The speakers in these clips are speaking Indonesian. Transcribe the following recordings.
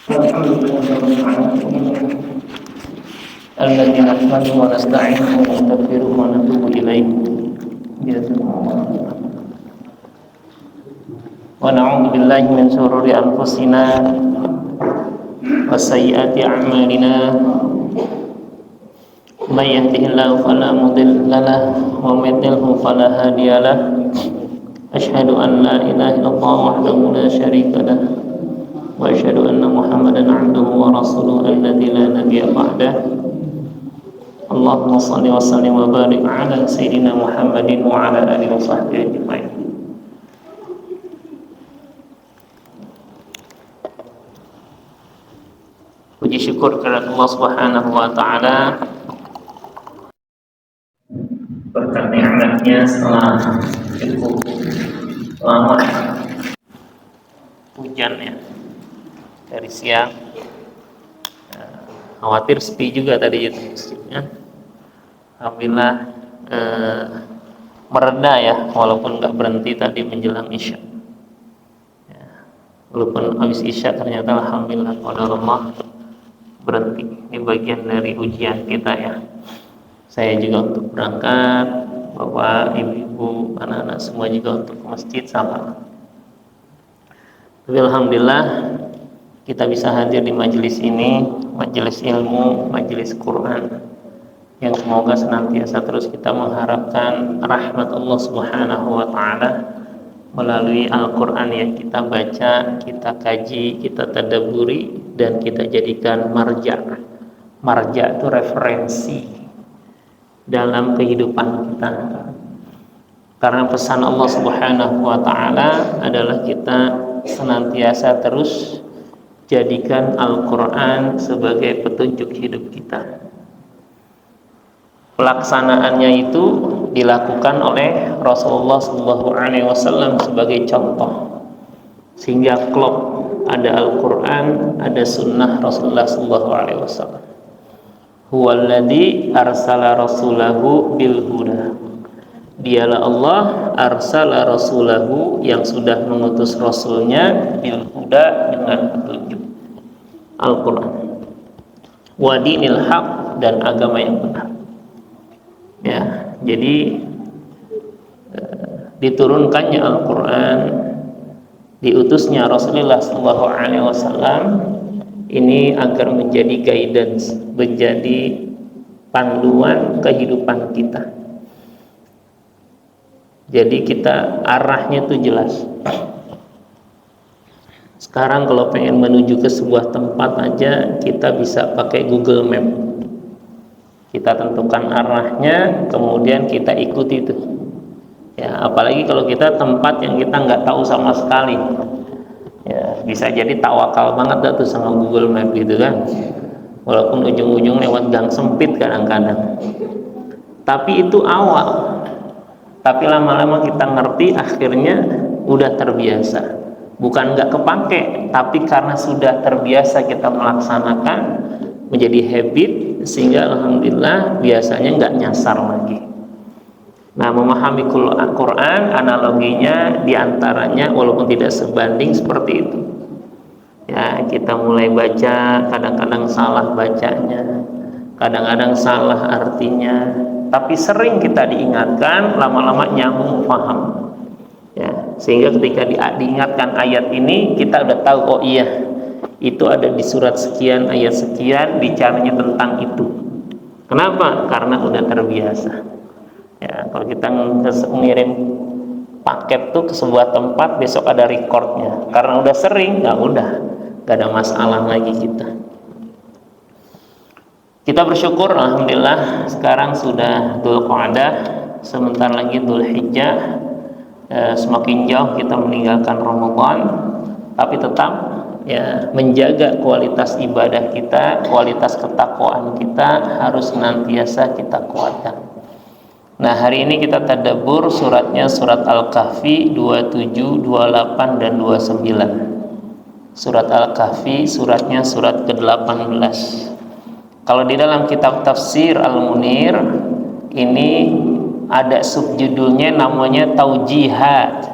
الحمد لله رب العالمين الذي نحمده ونستعينه ونستغفره ونتوب إليه ونعوذ بالله من شرور أنفسنا وسيئات أعمالنا من يهده الله فلا مضل له ومن يضلل فلا هادي له أشهد أن لا إله إلا الله وحده لا شريك له وأشهد أن محمدا عبده ورسوله الذي لا نبي بعده اللهم صل وسلم وبارك على سيدنا محمد وعلى آله وصحبه أجمعين. Puji syukur kepada Allah Subhanahu wa taala berkat nikmatnya setelah cukup lama hujan ya dari siang. Khawatir sepi juga tadi itu masjidnya. Alhamdulillah mereda ya, walaupun nggak berhenti tadi menjelang isya ya, walaupun habis isya ternyata alhamdulillah qadarullah berhenti. Ini bagian dari ujian kita ya. Saya juga untuk berangkat, bapak, ibu-ibu, anak-anak semua juga untuk ke masjid sama. Tapi alhamdulillah kita bisa hadir di majelis ini, majelis ilmu, majelis Quran, yang semoga senantiasa terus kita mengharapkan rahmat Allah Subhanahu wa taala melalui Al-Quran yang kita baca, kita kaji, kita tadabburi, dan kita jadikan marja. Marja itu referensi dalam kehidupan kita. Karena pesan Allah Subhanahu wa taala adalah kita senantiasa terus jadikan Al-Quran sebagai petunjuk hidup kita. Pelaksanaannya itu dilakukan oleh Rasulullah SAW sebagai contoh, sehingga klop ada Al-Quran, ada Sunnah Rasulullah SAW. Huwaladzi arsala rasulahu bil huda. Dialah Allah arsala rasulahu yang sudah mengutus rasulnya bil huda dengan petunjuk Al-Quran, wa dinil haq dan agama yang benar ya. Jadi diturunkannya Al-Quran, diutusnya Rasulullah SAW ini agar menjadi guidance, menjadi panduan kehidupan kita. Jadi kita arahnya itu jelas. Sekarang kalau pengen menuju ke sebuah tempat aja kita bisa pakai Google Map. Kita tentukan arahnya, kemudian kita ikuti itu. Ya, apalagi kalau kita tempat yang kita nggak tahu sama sekali. Ya, bisa jadi tawakal banget dah tuh sama Google Map gitu kan. Walaupun ujung-ujung lewat gang sempit kadang-kadang. Tapi itu awal. Tapi lama-lama kita ngerti, akhirnya udah terbiasa. Bukan nggak kepake, tapi karena sudah terbiasa kita melaksanakan, menjadi habit, sehingga alhamdulillah biasanya nggak nyasar lagi. Nah, memahami Al-Quran, analoginya diantaranya walaupun tidak sebanding seperti itu. Ya, kita mulai baca, kadang-kadang salah bacanya, kadang-kadang salah artinya, tapi sering kita diingatkan, lama-lama nyambung paham ya, sehingga ketika diingatkan ayat ini kita udah tahu, oh iya itu ada di surat sekian, ayat sekian, bicaranya tentang itu. Kenapa? Karena udah terbiasa ya. Kalau kita ngirim paket tuh ke sebuah tempat, besok ada recordnya, karena udah sering, udah gak ada masalah lagi kita. Kita bersyukur alhamdulillah sekarang sudah Dzulqa'dah, sebentar lagi Dzulhijjah. Semakin jauh kita meninggalkan Ramadan, tapi tetap ya menjaga kualitas ibadah kita, kualitas ketakwaan kita harus senantiasa kita kuatkan. Nah, hari ini kita tadabbur suratnya surat Al-Kahfi 27, 28 dan 29. Surat Al-Kahfi suratnya surat ke-18. Kalau di dalam kitab tafsir Al-Munir ini ada subjudulnya namanya taujihat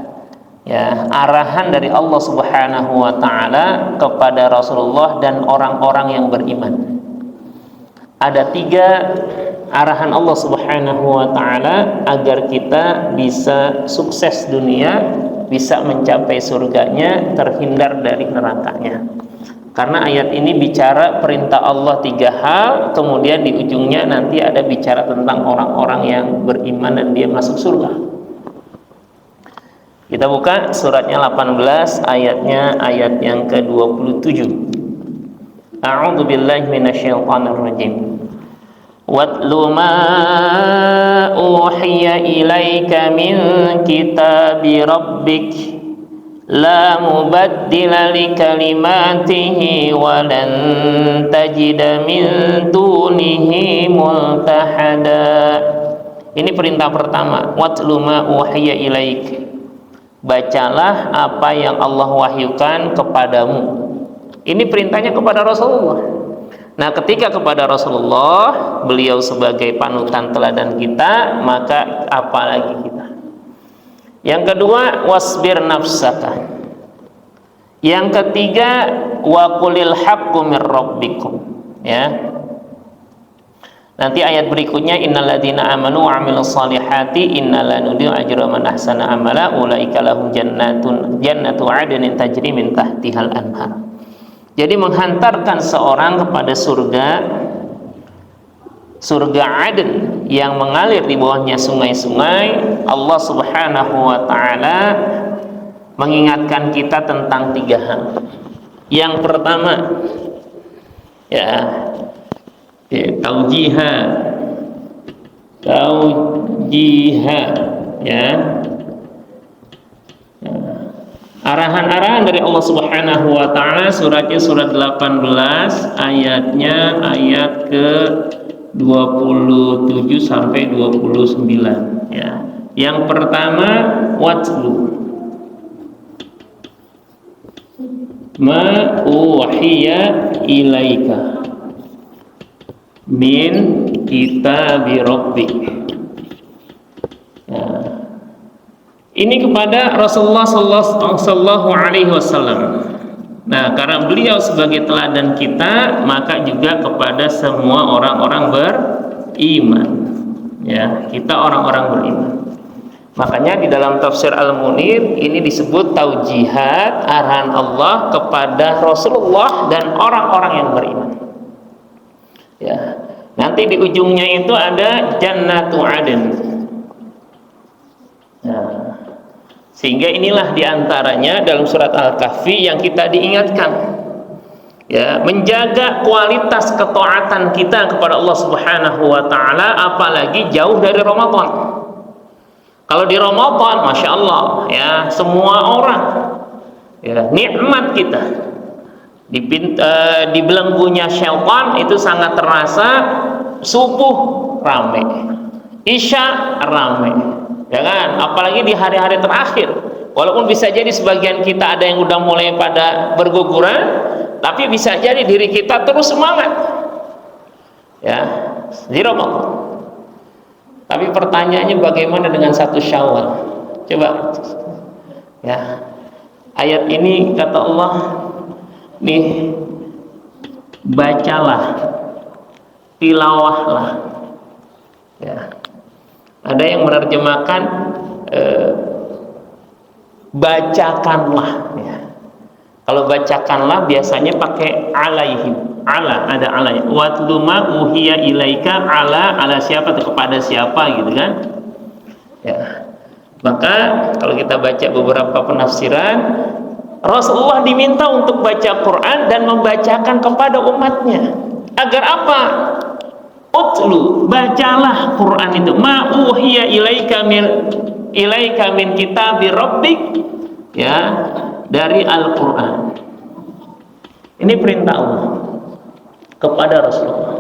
Ya, arahan dari Allah Subhanahu wa taala kepada Rasulullah dan orang-orang yang beriman. Ada 3 arahan Allah Subhanahu wa taala agar kita bisa sukses dunia, bisa mencapai surganya, terhindar dari nerakanya. Karena ayat ini bicara perintah Allah 3 hal, kemudian di ujungnya nanti ada bicara tentang orang-orang yang beriman dan dia masuk surga. Kita buka suratnya 18, ayatnya ayat yang ke-27. A'udzu billahi minasyaitonir rajim. Watlu ma uhiya ilaika min kitabi rabbik la mubaddila likalimatihi wa lan tajida min dunihi multahada. Ini perintah pertama, watlu ma uhiya ilaika. Bacalah apa yang Allah wahyukan kepadamu. Ini perintahnya kepada Rasulullah. Nah, ketika kepada Rasulullah, beliau sebagai panutan teladan kita, maka apalagi kita. Yang kedua, wasbir nafsaka. Yang ketiga, wa qulil haqqu mir rabbikum. Ya. Nanti ayat berikutnya, innalladzina amanu wa 'amilus solihati inna la nudhi'u ajra man ahsana amala ulaika lahum jannatu 'adnin tajri min tahtihal anhar. Jadi menghantarkan seorang kepada surga Aden yang mengalir di bawahnya sungai-sungai. Allah Subhanahu wa taala mengingatkan kita tentang 3 hal. Yang pertama, ya, taujihat ya, arahan-arahan dari Allah Subhanahu wa taala. Suratnya surat 18, ayatnya ayat ke 27 sampai 29 ya. Yang pertama, watlu ma uhiya ilaika min kitabi rabbik. Nah, ini kepada Rasulullah sallallahu alaihi wasallam. Nah, karena beliau sebagai teladan kita, maka juga kepada semua orang-orang beriman. Ya, kita orang-orang beriman. Makanya di dalam tafsir Al-Munir ini disebut taujihat, arahan Allah kepada Rasulullah dan orang-orang yang beriman. Ya, nanti di ujungnya itu ada jannatu adn. Nah, sehingga inilah diantaranya dalam surat Al-Kahfi yang kita diingatkan, ya, menjaga kualitas ketaatan kita kepada Allah Subhanahu wa taala, apalagi jauh dari Ramadan. Kalau di Ramadan, masya Allah, ya, semua orang, ya, nikmat kita. Di belenggunya syaitan itu sangat terasa. Subuh rame, isya rame, ya kan? Apalagi di hari-hari terakhir, walaupun bisa jadi sebagian kita ada yang udah mulai pada berguguran, tapi bisa jadi diri kita terus semangat, ya, di Ramadan. Tapi pertanyaannya, bagaimana dengan 1 Syawal? Coba, ya, ayat ini kata Allah nih, bacalah, tilawahlah, ya. Ada yang menerjemahkan bacakanlah, ya. Kalau bacakanlah biasanya pakai alaihim, ala, ada alanya. Watlu ma uhiya ilaika, ala siapa, kepada siapa, gitu kan, ya. Maka kalau kita baca beberapa penafsiran, Rasulullah diminta untuk baca Quran dan membacakan kepada umatnya. Agar apa? Utlu, bacalah Quran itu. Ma uhiya ilaika min kitabi rabbik, ya, dari Al-Quran. Ini perintah Allah kepada Rasulullah.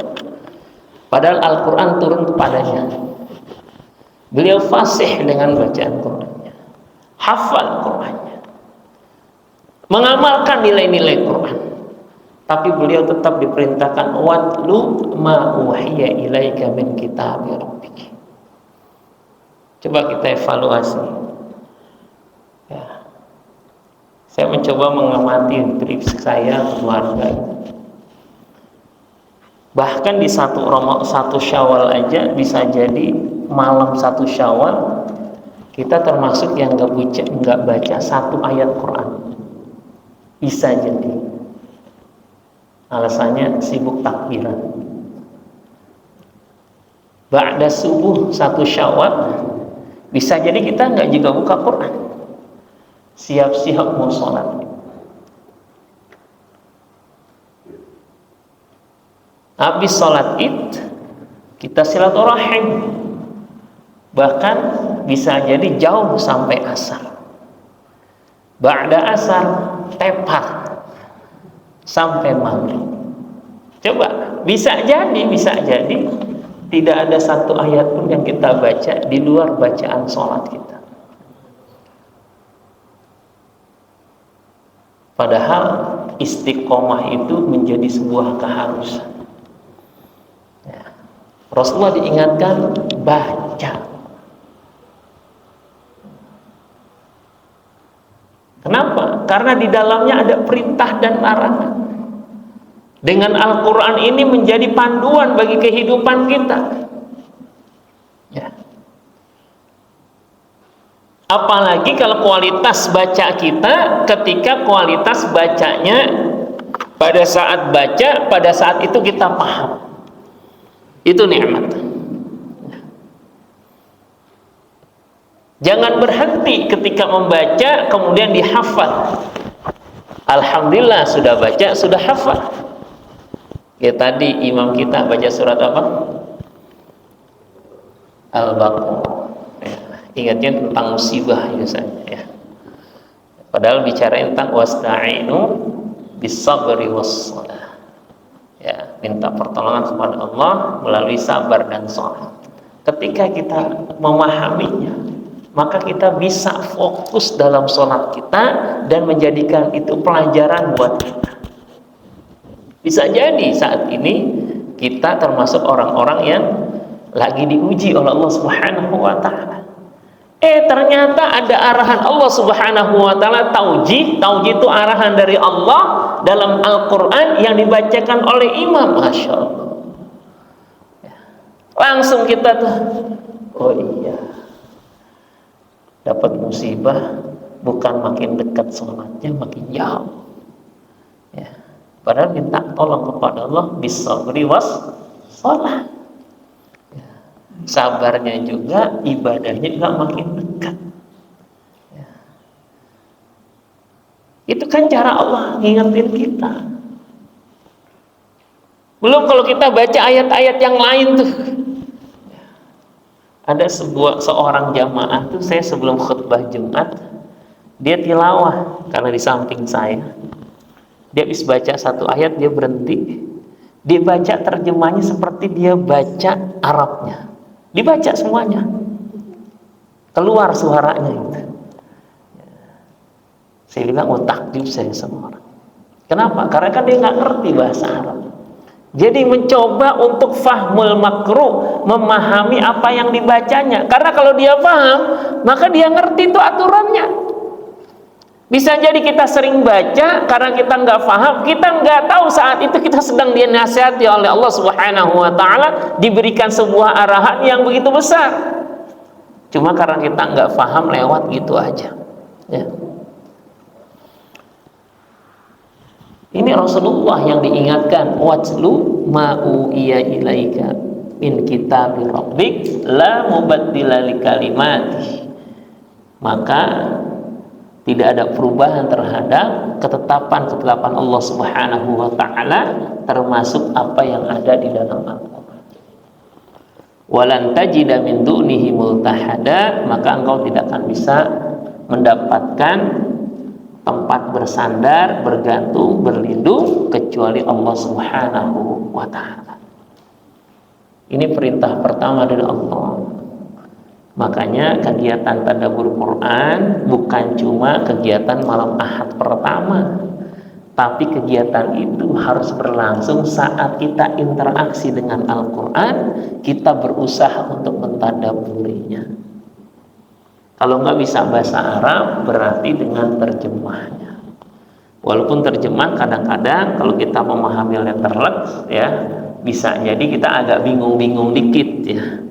Padahal Al-Quran turun kepadanya. Beliau fasih dengan bacaan Qurannya, hafal Qurannya, mengamalkan nilai-nilai Quran. Tapi beliau tetap diperintahkan watlu ma uhiya ilaika min kitabi rabbik. Coba kita evaluasi, ya. Saya mencoba mengamati trip saya, keluarga. Bahkan di satu Syawal aja bisa jadi malam satu Syawal kita termasuk yang nggak baca satu ayat Quran. Bisa jadi. Alasannya sibuk takbiran. Ba'da subuh satu Syawal bisa jadi kita nggak juga buka Quran. Siap-siap mau sholat. Habis sholat Id kita silaturahim, bahkan bisa jadi jauh sampai asar. Ba'da asar tepat sampai maghrib. Coba, bisa jadi tidak ada satu ayat pun yang kita baca di luar bacaan sholat kita. Padahal istiqomah itu menjadi sebuah keharusan. Rasulullah diingatkan baca. Kenapa? Karena di dalamnya ada perintah dan larangan. Dengan Al-Quran ini menjadi panduan bagi kehidupan kita. Ya. Apalagi kalau kualitas baca kita, ketika kualitas bacanya pada saat baca, pada saat itu kita paham. Itu nikmat. Jangan berhenti ketika membaca kemudian dihafal. Alhamdulillah sudah baca, sudah hafal. Ya tadi imam kita baca surat apa? Al-Baqarah. Ya, ingatnya tentang musibah biasanya ya. Padahal bicara tentang wasta'inu bis-sabri was-shalah. Ya, minta pertolongan kepada Allah melalui sabar dan sholat. Ketika kita memahaminya, maka kita bisa fokus dalam sholat kita dan menjadikan itu pelajaran buat kita. Bisa jadi saat ini kita termasuk orang-orang yang lagi diuji oleh Allah Subhanahu wa ta'ala. Ternyata ada arahan Allah Subhanahu wa ta'ala, taujih itu arahan dari Allah dalam Al-Quran yang dibacakan oleh imam. Masya Allah. Langsung kita tuh, oh iya, dapat musibah bukan makin dekat sholatnya, makin jauh ya. Padahal minta tolong kepada Allah bisabri was sholat ya. Sabarnya juga, ibadahnya juga makin dekat ya. Itu kan cara Allah ngingetin kita. Belum kalau kita baca ayat-ayat yang lain tuh. Ada seorang jamaah tuh, saya sebelum khutbah Jumat dia tilawah karena di samping saya. Dia habis baca satu ayat, dia berhenti. Dia baca terjemahnya seperti dia baca Arabnya. Dibaca semuanya. Keluar suaranya gitu. Saya bilang, oh takjub saya sama orang. Kenapa? Karena kan dia nggak ngerti bahasa Arab. Jadi mencoba untuk fahmul makruh, memahami apa yang dibacanya. Karena kalau dia paham, maka dia ngerti itu aturannya. Bisa jadi kita sering baca karena kita nggak paham, kita nggak tahu saat itu kita sedang dinasihati oleh Allah Subhanahu wa ta'ala, diberikan sebuah arahan yang begitu besar. Cuma karena kita nggak paham, lewat gitu aja ya. Ini Rasulullah yang diingatkan, watlu ma'u'iya ilaika min kitabi rabbik la mubaddila likalimati. Maka tidak ada perubahan terhadap ketetapan Allah Subhanahu wa ta'ala, termasuk apa yang ada di dalam Al-Quran. Walan tajida min dunihi multahada, maka engkau tidak akan bisa mendapatkan tempat bersandar, bergantung, berlindung kecuali Allah Subhanahu wa ta'ala. Ini perintah pertama dari Allah. Makanya kegiatan tadabbur Quran bukan cuma kegiatan malam Ahad pertama, tapi kegiatan itu harus berlangsung saat kita interaksi dengan Al-Quran, kita berusaha untuk mentadabburinya. Kalau nggak bisa bahasa Arab, berarti dengan terjemahnya. Walaupun terjemah kadang-kadang kalau kita memahami letterlek ya bisa jadi kita agak bingung-bingung dikit ya.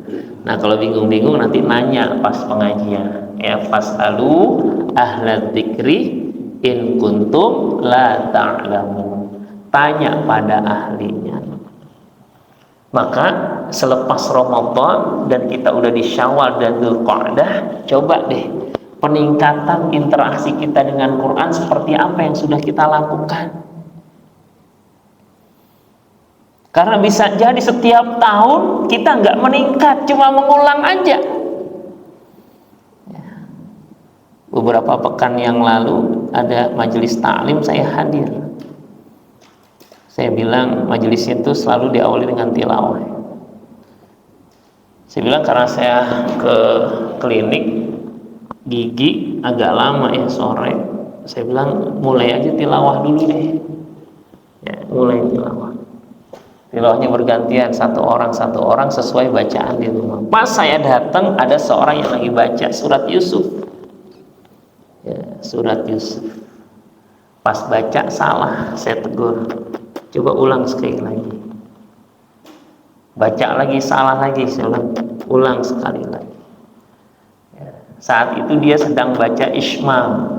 Nah kalau bingung-bingung nanti nanya pas pengajian ya, fasalu ahla dzikri in kuntum la ta'lamun, tanya pada ahlinya. Maka selepas Ramadan dan kita udah di Syawal dan Dzulqa'dah, coba deh peningkatan interaksi kita dengan Quran seperti apa yang sudah kita lakukan. Karena bisa jadi setiap tahun kita nggak meningkat, cuma mengulang aja. Beberapa pekan yang lalu ada majelis taklim, saya hadir. Saya bilang majelis itu selalu diawali dengan tilawah. Saya bilang karena saya ke klinik gigi agak lama ya sore, saya bilang mulai aja tilawah dulu deh ya, mulai tilawah. Tilawahnya bergantian, satu orang sesuai bacaan di rumah. Pas saya datang ada seorang yang lagi baca surat Yusuf ya, surat Yusuf. Pas baca salah, saya tegur, coba ulang sekali lagi. Baca lagi salah lagi, saya ulang sekali lagi. Saat itu dia sedang baca Ismam.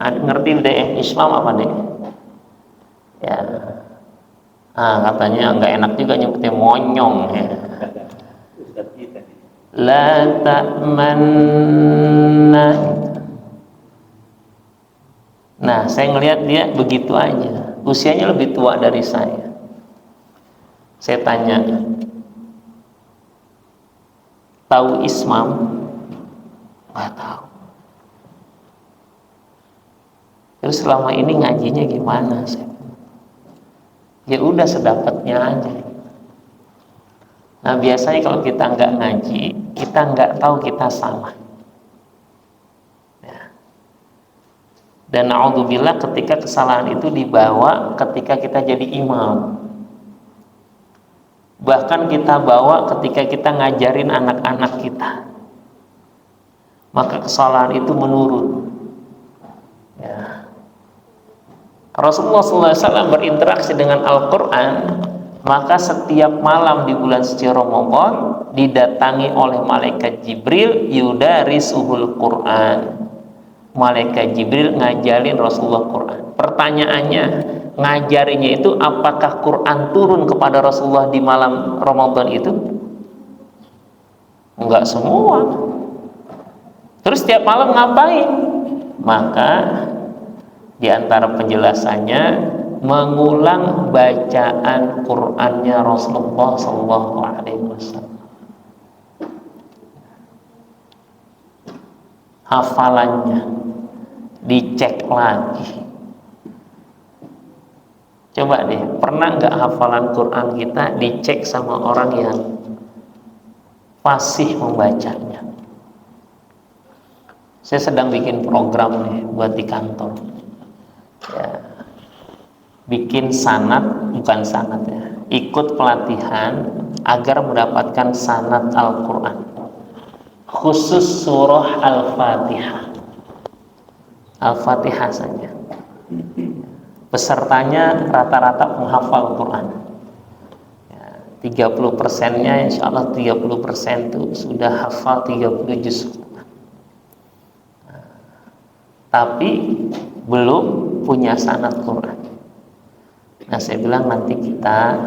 Ngerti deh Ismam apa deh? Ya, katanya nggak enak juga nyebutnya monyong ya. La ta'manna. Nah, saya ngelihat dia begitu aja. Usianya lebih tua dari saya. Saya tanya, tahu Ismam? Nggak tahu. Terus selama ini ngajinya gimana? Ya udah sedapatnya aja. Nah biasanya kalau kita nggak ngaji, kita nggak tahu kita salah. Ya. Dan na'udzubillah ketika kesalahan itu dibawa ketika kita jadi imam. Bahkan kita bawa ketika kita ngajarin anak-anak kita, maka kesalahan itu menurun ya. Rasulullah SAW berinteraksi dengan Al-Quran, maka setiap malam di bulan suci Ramadan didatangi oleh malaikat Jibril yudarisuhul Quran. Malaikat Jibril ngajarin Rasulullah Quran. Pertanyaannya, ngajarinya itu apakah Quran turun kepada Rasulullah di malam Ramadan itu? Enggak semua. Terus setiap malam ngapain? Maka di antara penjelasannya mengulang bacaan Qur'annya Rasulullah SAW. Hafalannya dicek lagi. Coba deh, pernah nggak hafalan Quran kita dicek sama orang yang fasih membacanya? Saya sedang bikin program nih buat di kantor. Ya, bikin sanad, bukan sanad ya, ikut pelatihan agar mendapatkan sanad Al-Quran, khusus surah Al-Fatihah. Al-Fatihah saja. Pesertanya rata-rata penghafal Quran ya, 30%-nya insya Allah 30% itu sudah hafal 30 juz. Tapi belum punya sanad Quran. Nah saya bilang nanti kita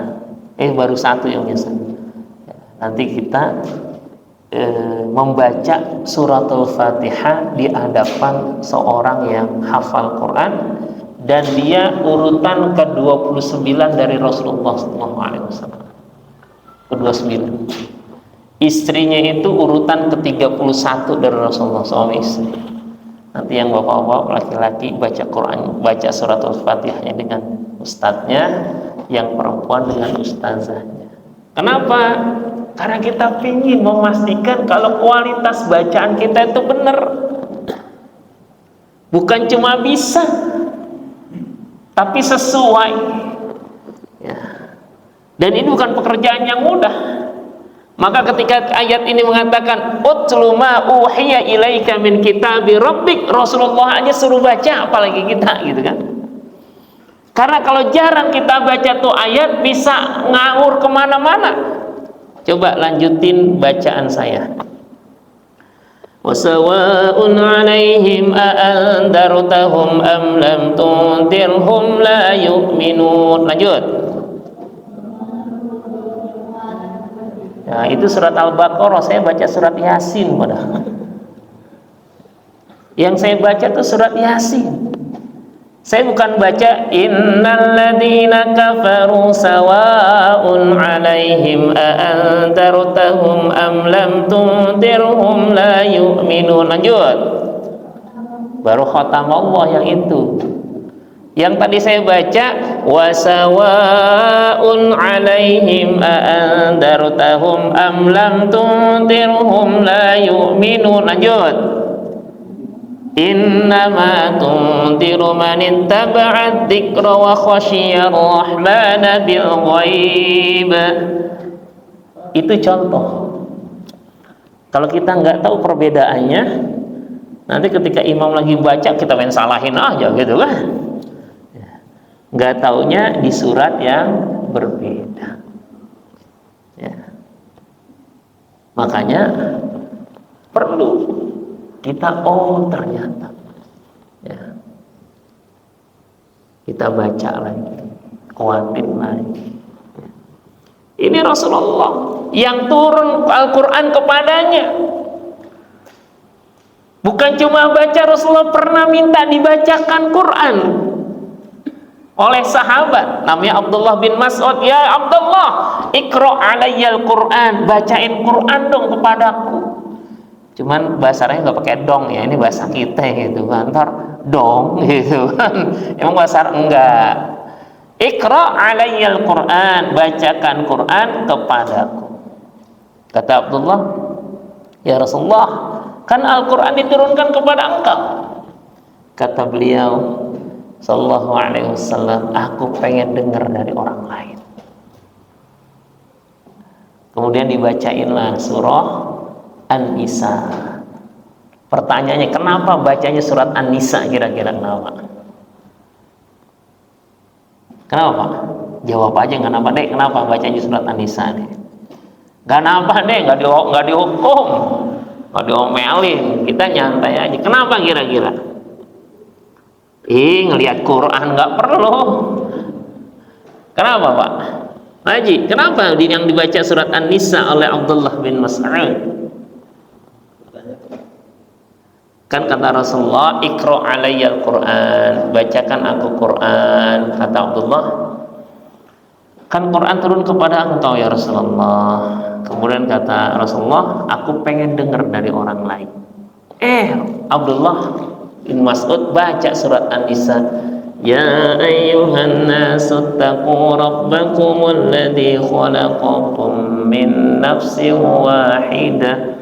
baru satu yang punya sanad. Nanti kita membaca suratul Fatihah di hadapan seorang yang hafal Quran, dan dia urutan ke-29 dari Rasulullah SAW. Ke-29. Istrinya itu urutan ke-31 dari Rasulullah, suami istri. Nanti yang bapak-bapak laki-laki baca Quran, baca surat Al-Fatihahnya dengan ustadznya, yang perempuan dengan ustazahnya. Kenapa? Karena kita ingin memastikan kalau kualitas bacaan kita itu benar. Bukan cuma bisa, tapi sesuai ya. Dan ini bukan pekerjaan yang mudah. Maka ketika ayat ini mengatakan utlu ma uhiya ilaika min kitabi rabbik, Rasulullah aja suruh baca, apalagi kita gitu kan. Karena kalau jarang kita baca tuh ayat bisa ngawur kemana-mana. Coba lanjutin bacaan saya. Wasawa'un 'alaihim a'andartahum am lam tundirhum la yu'minun. Lanjut. Nah, itu surat Al-Baqarah, saya baca surat Yasin padahal. Yang saya baca tuh surat Yasin. Saya bukan baca innal ladzina kafaru sawa'un 'alaihim a'andartahum am lam tundirhum la yu'minun. Lanjut. Baru khatam Allah yang itu. Yang tadi saya baca wasawa'un 'alaihim a'andartahum am lam tundirhum la yu'minun. Lanjut. Innama tundiru man ittaba'ad dzikra wa khasyiyar rahmana bil ghaib. Itu contoh. Kalau kita nggak tahu perbedaannya, nanti ketika imam lagi baca kita main salahin aja gitu kan. Nggak taunya di surat yang berbeda ya. Makanya perlu kita ternyata ya, kita baca lagi, kuatin lagi. Ini Rasulullah yang turun Al-Quran kepadanya. Bukan cuma baca, Rasulullah pernah minta dibacakan Quran oleh sahabat namanya Abdullah bin Mas'ud. Ya Abdullah, iqra' alayyal Quran, bacain Quran dong kepadaku. Cuman bahasanya nggak pakai dong ya, ini bahasa kita gitu kan, ntar dong gitu kan. Emang bahasa enggak. Iqra' alayyal Quran, bacakan Quran kepadaku. Kata Abdullah, ya Rasulullah, kan Al-Quran diturunkan kepada engkau. Kata beliau Sallallahu alaihi wasallam, aku pengen dengar dari orang lain. Kemudian dibacainlah surah An-Nisa. Pertanyaannya, kenapa bacanya surat An-Nisa kira-kira kenapa? Kenapa? Jawab aja, kenapa dek? Kenapa bacanya surat An-Nisa nih? Gak napa deh, gak dihukum, gak diomelin, kita nyantai aja. Kenapa kira-kira? Ngelihat Quran nggak perlu. Kenapa Pak Haji? Kenapa yang dibaca surat An-Nisa oleh Abdullah bin Mas'ud? Kan kata Rasulullah, iqra' alayyal Quran, bacakan aku Quran. Kata Abdullah, kan Quran turun kepada engkau ya Rasulullah. Kemudian kata Rasulullah, aku pengen dengar dari orang lain. Abdullah bin Mas'ud baca surat An-Nisa. Ya ayyuhan nasu taqu rabbakumul ladzi khalaqakum min nafsin wahidah.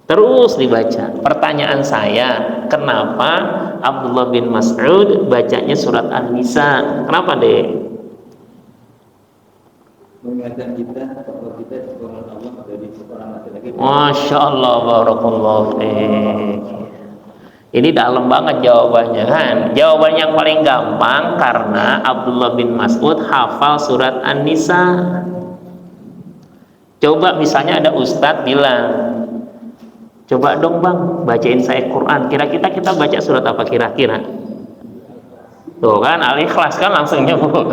Terus dibaca. Pertanyaan saya, kenapa Abdullah bin Mas'ud bacanya surat An-Nisa? Kenapa deh? Mengingatkan kita bahwa kita seorang Allah dari seorang laki-laki. Masya Allah, barakallahu fiik. Ini dalam banget jawabannya kan. Jawaban yang paling gampang karena Abdullah bin Mas'ud hafal surat An-Nisa. Coba misalnya ada ustadz bilang, coba dong bang bacain saya Quran. Kira-kira kita baca surat apa kira-kira? Tuh kan Al-Ikhlas kan langsung nyebut.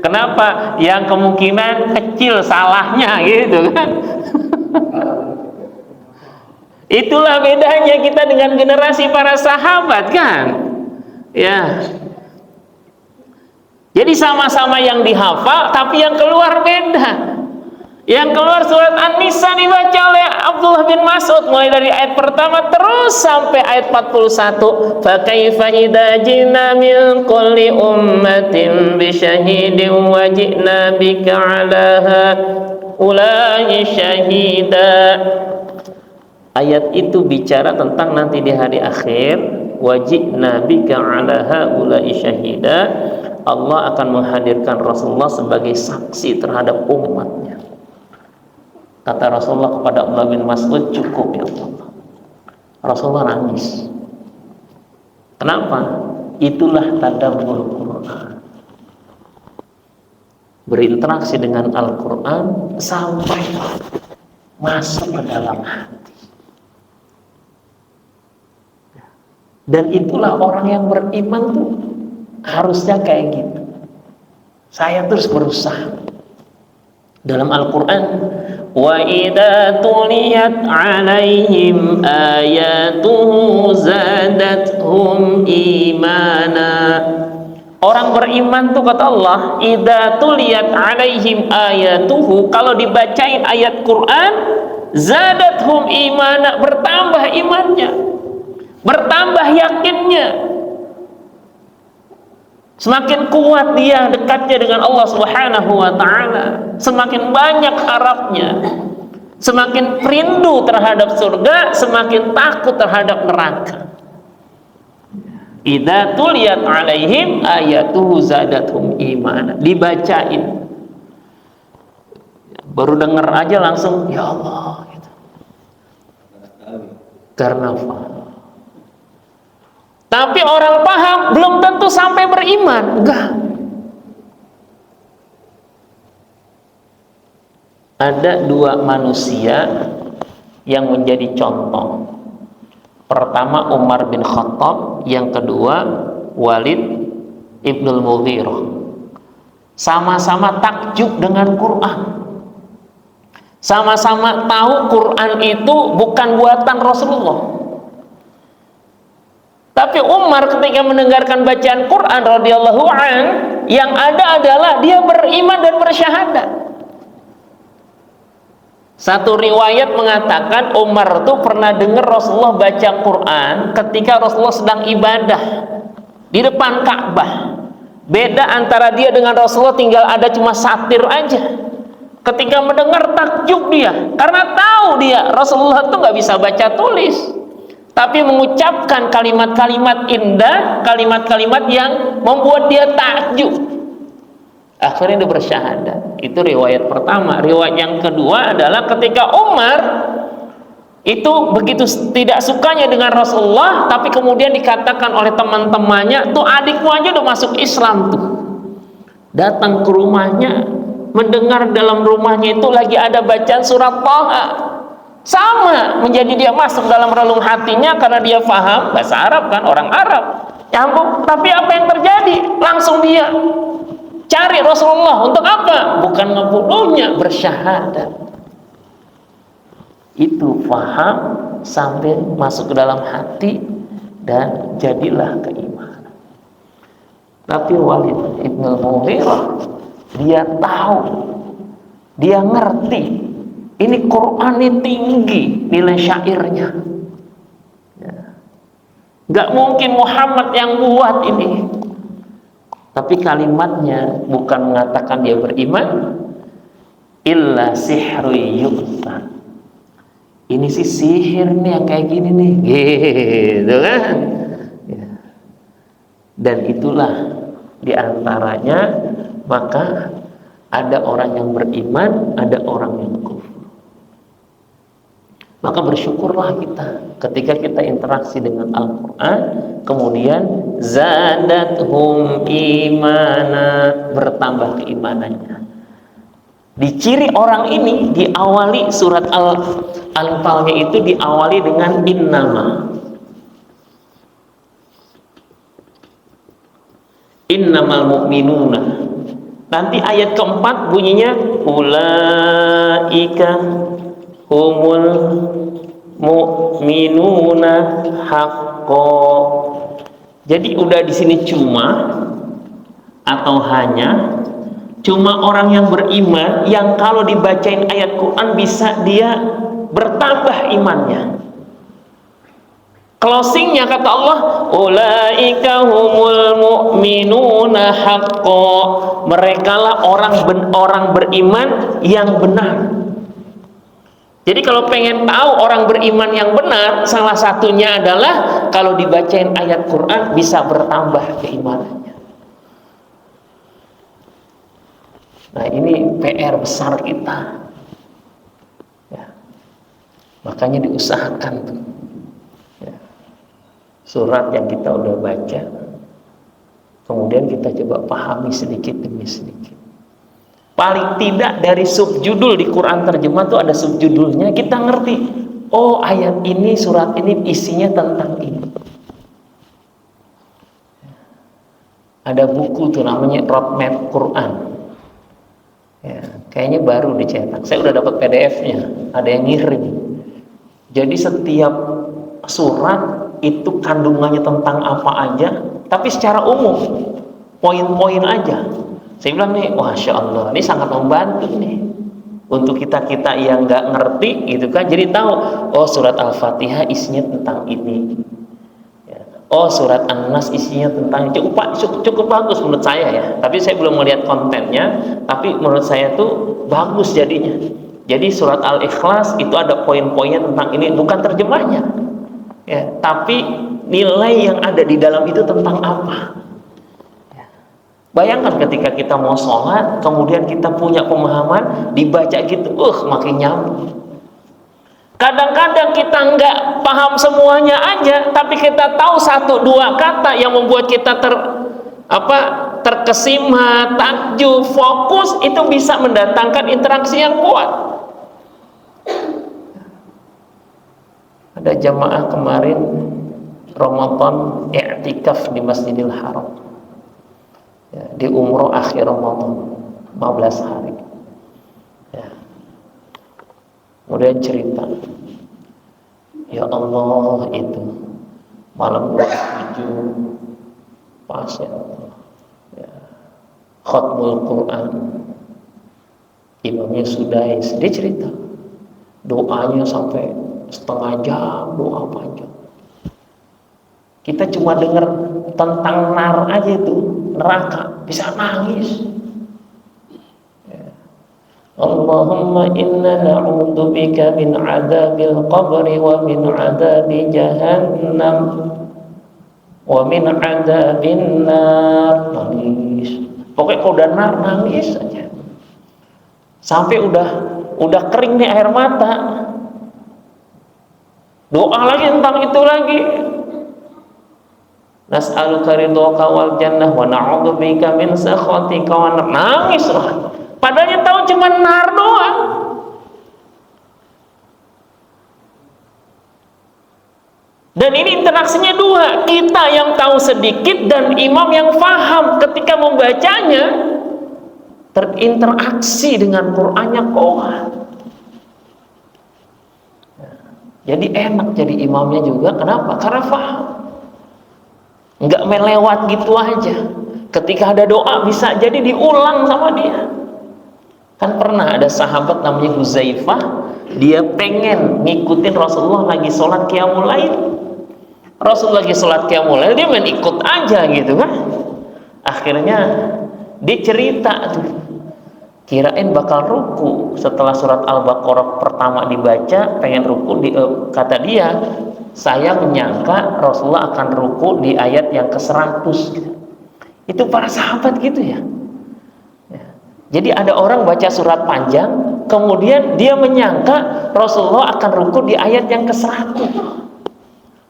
Kenapa? Yang kemungkinan kecil salahnya gitu kan. Itulah bedanya kita dengan generasi para sahabat kan. Ya. Jadi sama-sama yang dihafal tapi yang keluar beda. Yang keluar surat An-Nisa dibaca oleh Abdullah bin Mas'ud mulai dari ayat pertama terus sampai ayat 41. Fa kaifa idza ji'na min kulli ummatin bi syahidin wa ji'na bika 'ala haula'i syahida. Ayat itu bicara tentang nanti di hari akhir, wajibna bika 'ala haula'i syahida. Allah akan menghadirkan Rasulullah sebagai saksi terhadap umatnya. Kata Rasulullah kepada Abdullah bin Mas'ud, cukup ya Allah. Rasulullah nangis. Kenapa? Itulah tadabbur Quran. Berinteraksi dengan Al-Quran sampai masuk ke dalam hati. Dan itulah orang yang beriman tuh harusnya kayak gitu. Saya terus berusaha. Dalam Al-Quran, wa idza tuliyat 'alaihim ayatuhu zadatuhum imana. Orang beriman tuh kata Allah, idza tuliyat 'alaihim ayatuhu, kalau dibacain ayat Quran, zadatuhum imana, bertambah imannya, bertambah yakinnya. Semakin kuat dia dekatnya dengan Allah Subhanahu wa taala, semakin banyak harapnya, semakin rindu terhadap surga, semakin takut terhadap neraka. Idza tuliyat 'alaihim ayatuhu zadatuhum imana. Dibacain, baru dengar aja langsung ya Allah gitu. Karena paham. Tapi orang paham belum tentu sampai beriman. Enggak. Ada dua manusia yang menjadi contoh. Pertama Umar bin Khattab, yang kedua Walid ibnul Mughirah. Sama-sama takjub dengan Quran. Sama-sama tahu Quran itu bukan buatan Rasulullah. Tapi Umar ketika mendengarkan bacaan Quran radhiyallahu an, yang ada adalah dia beriman dan bersyahadat. Satu riwayat mengatakan Umar tuh pernah dengar Rasulullah baca Quran ketika Rasulullah sedang ibadah di depan Ka'bah. Beda antara dia dengan Rasulullah tinggal ada cuma satir aja. Ketika mendengar takjub dia, karena tahu dia Rasulullah tuh nggak bisa baca tulis, tapi mengucapkan kalimat-kalimat indah, kalimat-kalimat yang membuat dia takjub. Akhirnya dia bersyahadat. Itu riwayat pertama. Riwayat yang kedua adalah ketika Umar itu begitu tidak sukanya dengan Rasulullah, tapi kemudian dikatakan oleh teman-temannya, tuh adikmu aja udah masuk Islam tuh. Datang ke rumahnya, mendengar dalam rumahnya itu lagi ada bacaan surat Thaha. Sama, menjadi dia masuk dalam relung hatinya karena dia paham bahasa Arab kan, orang Arab. Ya ampun, tapi apa yang terjadi? Langsung dia cari Rasulullah. Untuk apa? Bukan ngebunuhnya, bersyahadat. Itu paham sampai masuk ke dalam hati dan jadilah keimanan. Tapi Walid ibnul Mughirah, dia tahu, dia ngerti, ini Quran ini tinggi nilai syairnya. Gak mungkin Muhammad yang buat ini. Tapi kalimatnya bukan mengatakan dia beriman, illa sihru yu'ta. Ini sih sihir nih yang kayak gini nih, gitu kan? Dan itulah diantaranya, maka ada orang yang beriman, ada orang yang kufur. Maka bersyukurlah kita ketika kita interaksi dengan Al-Quran, kemudian zadathum imana, bertambah keimanannya. Di ciri orang ini diawali surat Al-Anfalnya itu diawali dengan innama. Innamal mu'minuna. Nanti ayat keempat bunyinya ulaika humul mu'minuna haqqo. Jadi udah di sini cuma atau hanya, cuma orang yang beriman yang kalau dibacain ayat Quran bisa dia bertambah imannya. Closingnya kata Allah, ulaika humul mu'minuna haqqo. Merekalah orang beriman yang benar. Jadi kalau pengen tahu orang beriman yang benar, salah satunya adalah kalau dibacain ayat Quran bisa bertambah keimanannya. Nah, ini PR besar kita. Makanya diusahakan tuh, ya, surat yang kita udah baca, kemudian kita coba pahami sedikit demi sedikit. Paling tidak dari subjudul di Quran terjemah tuh ada subjudulnya, kita ngerti. Oh, ayat ini, surat ini isinya tentang ini. Ada buku tuh namanya Roadmap Quran. Ya, kayaknya baru dicetak. Saya udah dapat PDF-nya, ada yang ngirim. Jadi setiap surat itu kandungannya tentang apa aja, tapi secara umum, poin-poin aja. Saya bilang nih, Masya Allah, ini sangat membantu nih untuk kita yang nggak ngerti gitu kan. Jadi tahu, oh surat Al-Fatihah isinya tentang ini. Oh surat An-Nas isinya tentang cukup bagus menurut saya ya. Tapi saya belum melihat kontennya. Tapi menurut saya tuh bagus jadinya. Jadi surat Al-Ikhlas itu ada poin-poinnya tentang ini, bukan terjemahnya. Ya, tapi nilai yang ada di dalam itu tentang apa? Ya. Bayangkan ketika kita mau sholat, kemudian kita punya pemahaman, dibaca gitu, makin nyambung. Kadang-kadang kita nggak paham semuanya aja, tapi kita tahu 1-2 kata yang membuat kita terkesima, takjub, fokus, itu bisa mendatangkan interaksi yang kuat. Ada jamaah kemarin Ramadan i'tikaf di Masjidil Haram, ya, di umroh akhir Ramadan 15 hari. Ya. Kemudian cerita, ya Allah, itu malam 27 pas ya Allah, ya, khatmul Quran, imamnya sudah, dia cerita doanya sampai setengah jam, doa panjang. Kita cuma dengar tentang nar aja itu, neraka, bisa nangis. Allahumma inna na'udzubika min adzabil qabri wa min adzabi jahannam wa min adzabin nar. Nangis. Pokoknya kalau udah nar, nangis aja. Sampai udah kering nih air mata. Doa lagi tentang itu lagi. Nas'aluka ridhaka wal jannah wa na'udzubika min sakhatika wa nar. Nangis lah. Padahal dia tahu cuma nar doang. Dan ini interaksinya dua, kita yang tahu sedikit dan imam yang paham ketika membacanya, terinteraksi dengan Qur'annya kuat. Jadi enak jadi imamnya juga. Kenapa? Karena paham. Nggak melewat gitu aja. Ketika ada doa bisa jadi diulang sama dia. Kan pernah ada sahabat namanya Huzaifah, dia pengen ngikutin Rasulullah lagi sholat qiyamul lail. Rasul lagi sholat qiyamul lail, dia main ikut aja gitu kan. Akhirnya dia cerita tuh, kirain bakal ruku setelah surat Al-Baqarah pertama dibaca, pengen ruku, kata dia, saya menyangka Rasulullah akan ruku di ayat yang ke-100 gitu. Itu para sahabat gitu ya. Jadi ada orang baca surat panjang, kemudian dia menyangka Rasulullah akan ruku di ayat yang ke-100.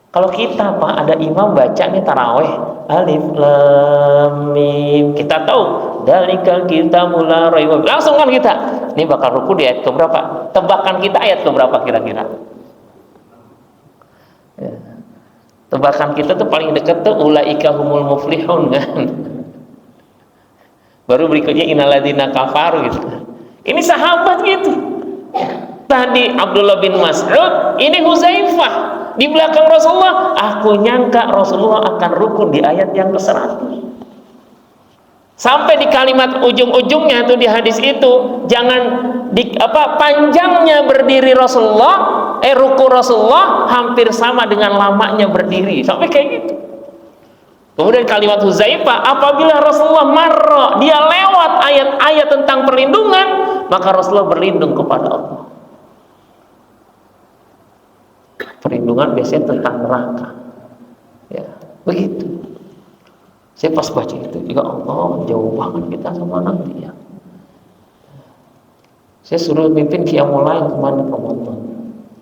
Kalau kita Pak, ada imam baca nih taraweh, alif lam mim, kita tahu dalikal kitabul la raiba, langsung kan kita, ini bakal ruku di ayat keberapa? Tebakan kita ayat keberapa kira-kira? Ya. Tebakan kita tuh paling dekat tuh ulaika humul muflihun kan. Baru berikutnya innalladzina kafaru gitu. Ini sahabat gitu. Tadi Abdullah bin Mas'ud, ini Huzaifah di belakang Rasulullah. Aku nyangka Rasulullah akan rukun di ayat yang ke-100. Sampai di kalimat ujung-ujungnya tuh di hadis itu, jangan panjangnya berdiri Rasulullah, ruku Rasulullah hampir sama dengan lamanya berdiri. Sampai kayak gitu. Kemudian kalimat Huzaifah, apabila Rasulullah marra, dia lewat ayat-ayat tentang perlindungan, maka Rasulullah berlindung kepada Allah. Perlindungan biasanya tentang neraka. Ya, begitu. Saya pas baca itu, ya Allah, jauh banget kita sama nanti ya. Saya suruh mimpin qiyamul lail kemana Ramadan.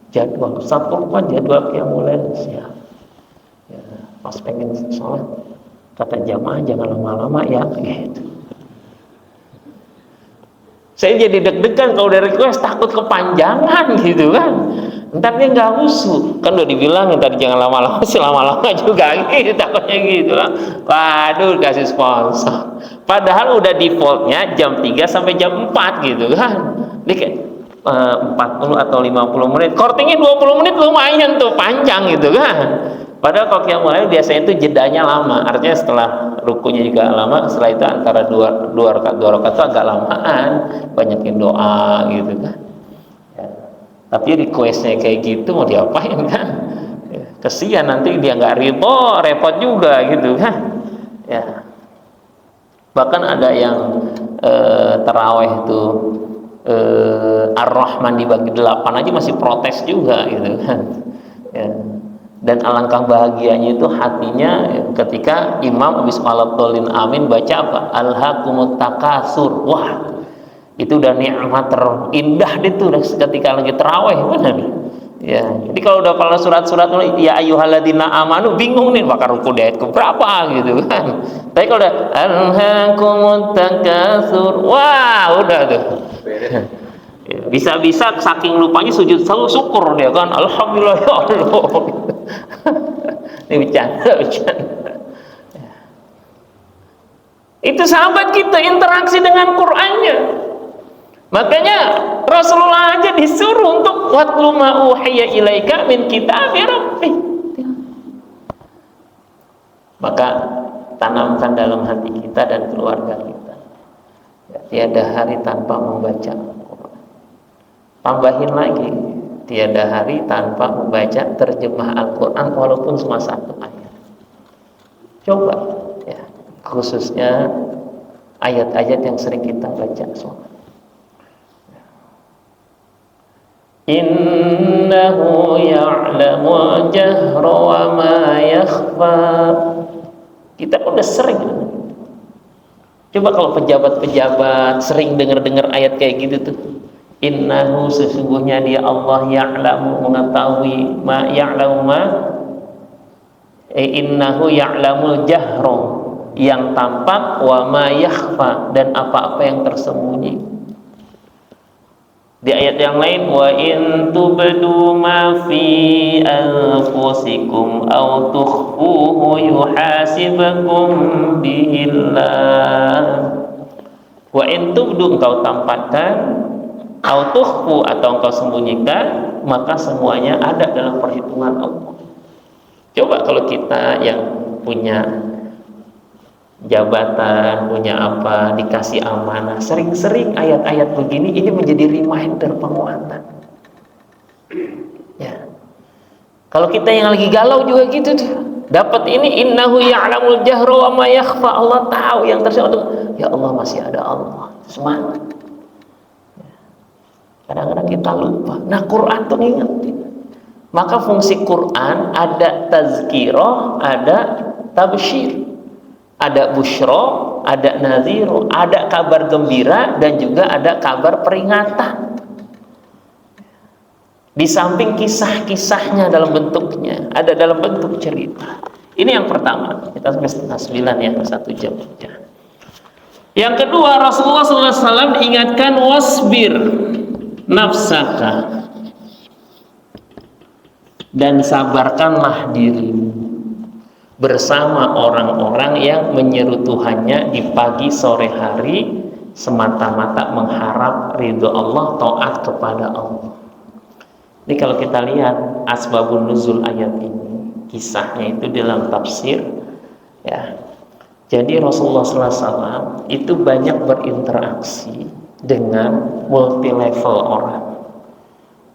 jadwal satu apa jadwal qiyamul lail siap. Ya, pas pengen sholat kata jamaah jangan lama-lama ya gitu. Saya jadi deg-degan kalau dari request, takut kepanjangan gitu kan. Ntar dia nggak husu, kan udah dibilang tadi jangan lama-lama, lama-lama juga gitu, takutnya gitu lah. Waduh, kasih sponsor. Padahal udah defaultnya jam 3 sampai jam 4 gitu kan. Dia kayak 40 atau 50 menit, kortingnya 20 menit lumayan tuh, panjang gitu kan. Padahal kalau qiyamul lail biasanya itu jedanya lama, artinya setelah rukunya juga lama, setelah itu antara dua rakaat itu agak lamaan, banyakin doa gitu kan. Ya. Tapi requestnya kayak gitu mau diapain kan? Ya. Kesian nanti dia nggak ridho, repot juga gitu kan. Ya. Bahkan ada yang taraweh itu Ar-Rahman dibagi 8 aja masih protes juga gitu kan. Ya. Dan alangkah bahagianya itu hatinya ketika imam habis waladhdallin amin baca apa? Alhaakumut takasur. Wah, itu udah nikmat terindah itu ketika lagi tarawih, benar. Ya, jadi kalau udah pada surat-surat ya ayyuhalladzina amanu bingung nih bakal ruku di ayat keberapa gitu kan. Tapi kalau udah alhaakumut takasur, wah udah tuh. Bisa-bisa saking lupanya sujud selalu syukur dia kan, alhamdulillah ya Allah. Ini bercanda. Itu sahabat kita interaksi dengan Qur'annya. Makanya Rasulullah aja disuruh untuk watlu ma uhiya ilaika min kitabi rabbik. Maka tanamkan dalam hati kita dan keluarga kita, tiada hari tanpa membaca Al-Quran. Tambahin lagi, tiada hari tanpa membaca terjemah Al-Quran walaupun cuma satu ayat. Coba ya, khususnya ayat-ayat yang sering kita baca sholat. Innahu ya'lamu jahra wa ma yakhfa. Kita udah sering. Coba kalau pejabat-pejabat sering dengar-dengar ayat kayak gitu tuh. Innahu sesungguhnya dia Allah ya'lamu mengetahui ma ya'lamu ma innahu ya'lamul jahra yang tampak wa ma yakhfa dan apa-apa yang tersembunyi. Di ayat yang lain wa in tubdu ma fi anfusikum aw tukhfuhu yuhasibakum bihillah. Wa in tubdu engkau tampakkan aw tukhfu atau engkau sembunyikan, maka semuanya ada dalam perhitungan Allah. Coba kalau kita yang punya jabatan, punya apa, dikasih amanah, sering-sering ayat-ayat begini ini menjadi reminder penguatan. Ya. Kalau kita yang lagi galau juga gitu tuh, dapat ini innahu ya'lamul jahra wa ma yakhfa, Allah tahu yang tersembunyi. Ya Allah, masih ada Allah. Semangat. Kadang-kadang kita lupa. Nah, Quran tuh ngingetin. Maka fungsi Quran ada tazkirah, ada tabsyir. Ada busyra, ada nadhiro, ada kabar gembira dan juga ada kabar peringatan. Di samping kisah-kisahnya dalam bentuknya, ada dalam bentuk cerita. Ini yang pertama. Kita sampai 8:30 ya, 1 jam saja. Yang kedua, Rasulullah SAW diingatkan wasbir nafsaka, dan sabarkanlah dirimu bersama orang-orang yang menyeru Tuhannya di pagi sore hari semata-mata mengharap ridho Allah, taat kepada Allah. Ini kalau kita lihat asbabun nuzul ayat ini, kisahnya itu dalam tafsir ya. Jadi Rasulullah SAW itu banyak berinteraksi dengan multi level orang.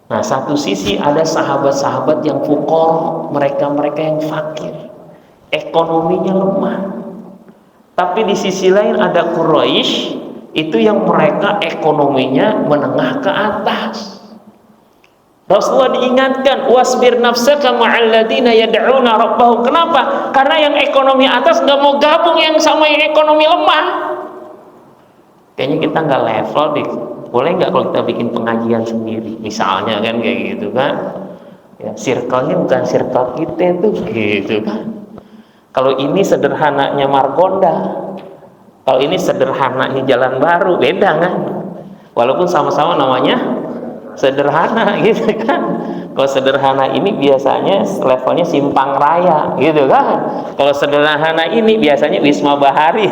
Nah, satu sisi ada sahabat-sahabat yang fuqara, mereka-mereka yang fakir, ekonominya lemah. Tapi di sisi lain ada Quraisy itu yang mereka ekonominya menengah ke atas. Rasulullah diingatkan wasbir nafsaka ma'al ladzina yad'una rabbahum. Kenapa? Karena yang ekonomi atas nggak mau gabung yang sama yang ekonomi lemah. Kayaknya kita nggak level deh. Boleh nggak kalau kita bikin pengajian sendiri misalnya kan kayak gitu kan? Ya, circle-nya bukan circle kita tuh, gitu kan. Kalau ini sederhananya Margonda, kalau ini sederhananya Jalan Baru, beda kan? Walaupun sama-sama namanya sederhana, gitu kan. Kalau sederhana ini biasanya levelnya Simpang Raya, gitu kan. Kalau sederhana ini biasanya Wisma Bahari,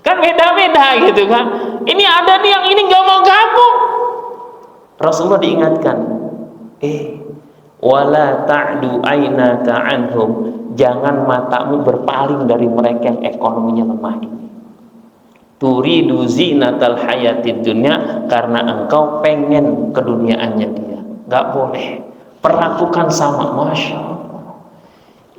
kan beda-beda, gitu kan. Ini ada nih yang ini nggak mau gabung. Rasulullah diingatkan, wala ta'du ainaka anhum, jangan matamu berpaling dari mereka yang ekonominya lemah ini. Turidu zinatal hayatid dunya, karena engkau pengen keduniaannya dia. Nggak boleh, perlakukan sama. Masya Allah.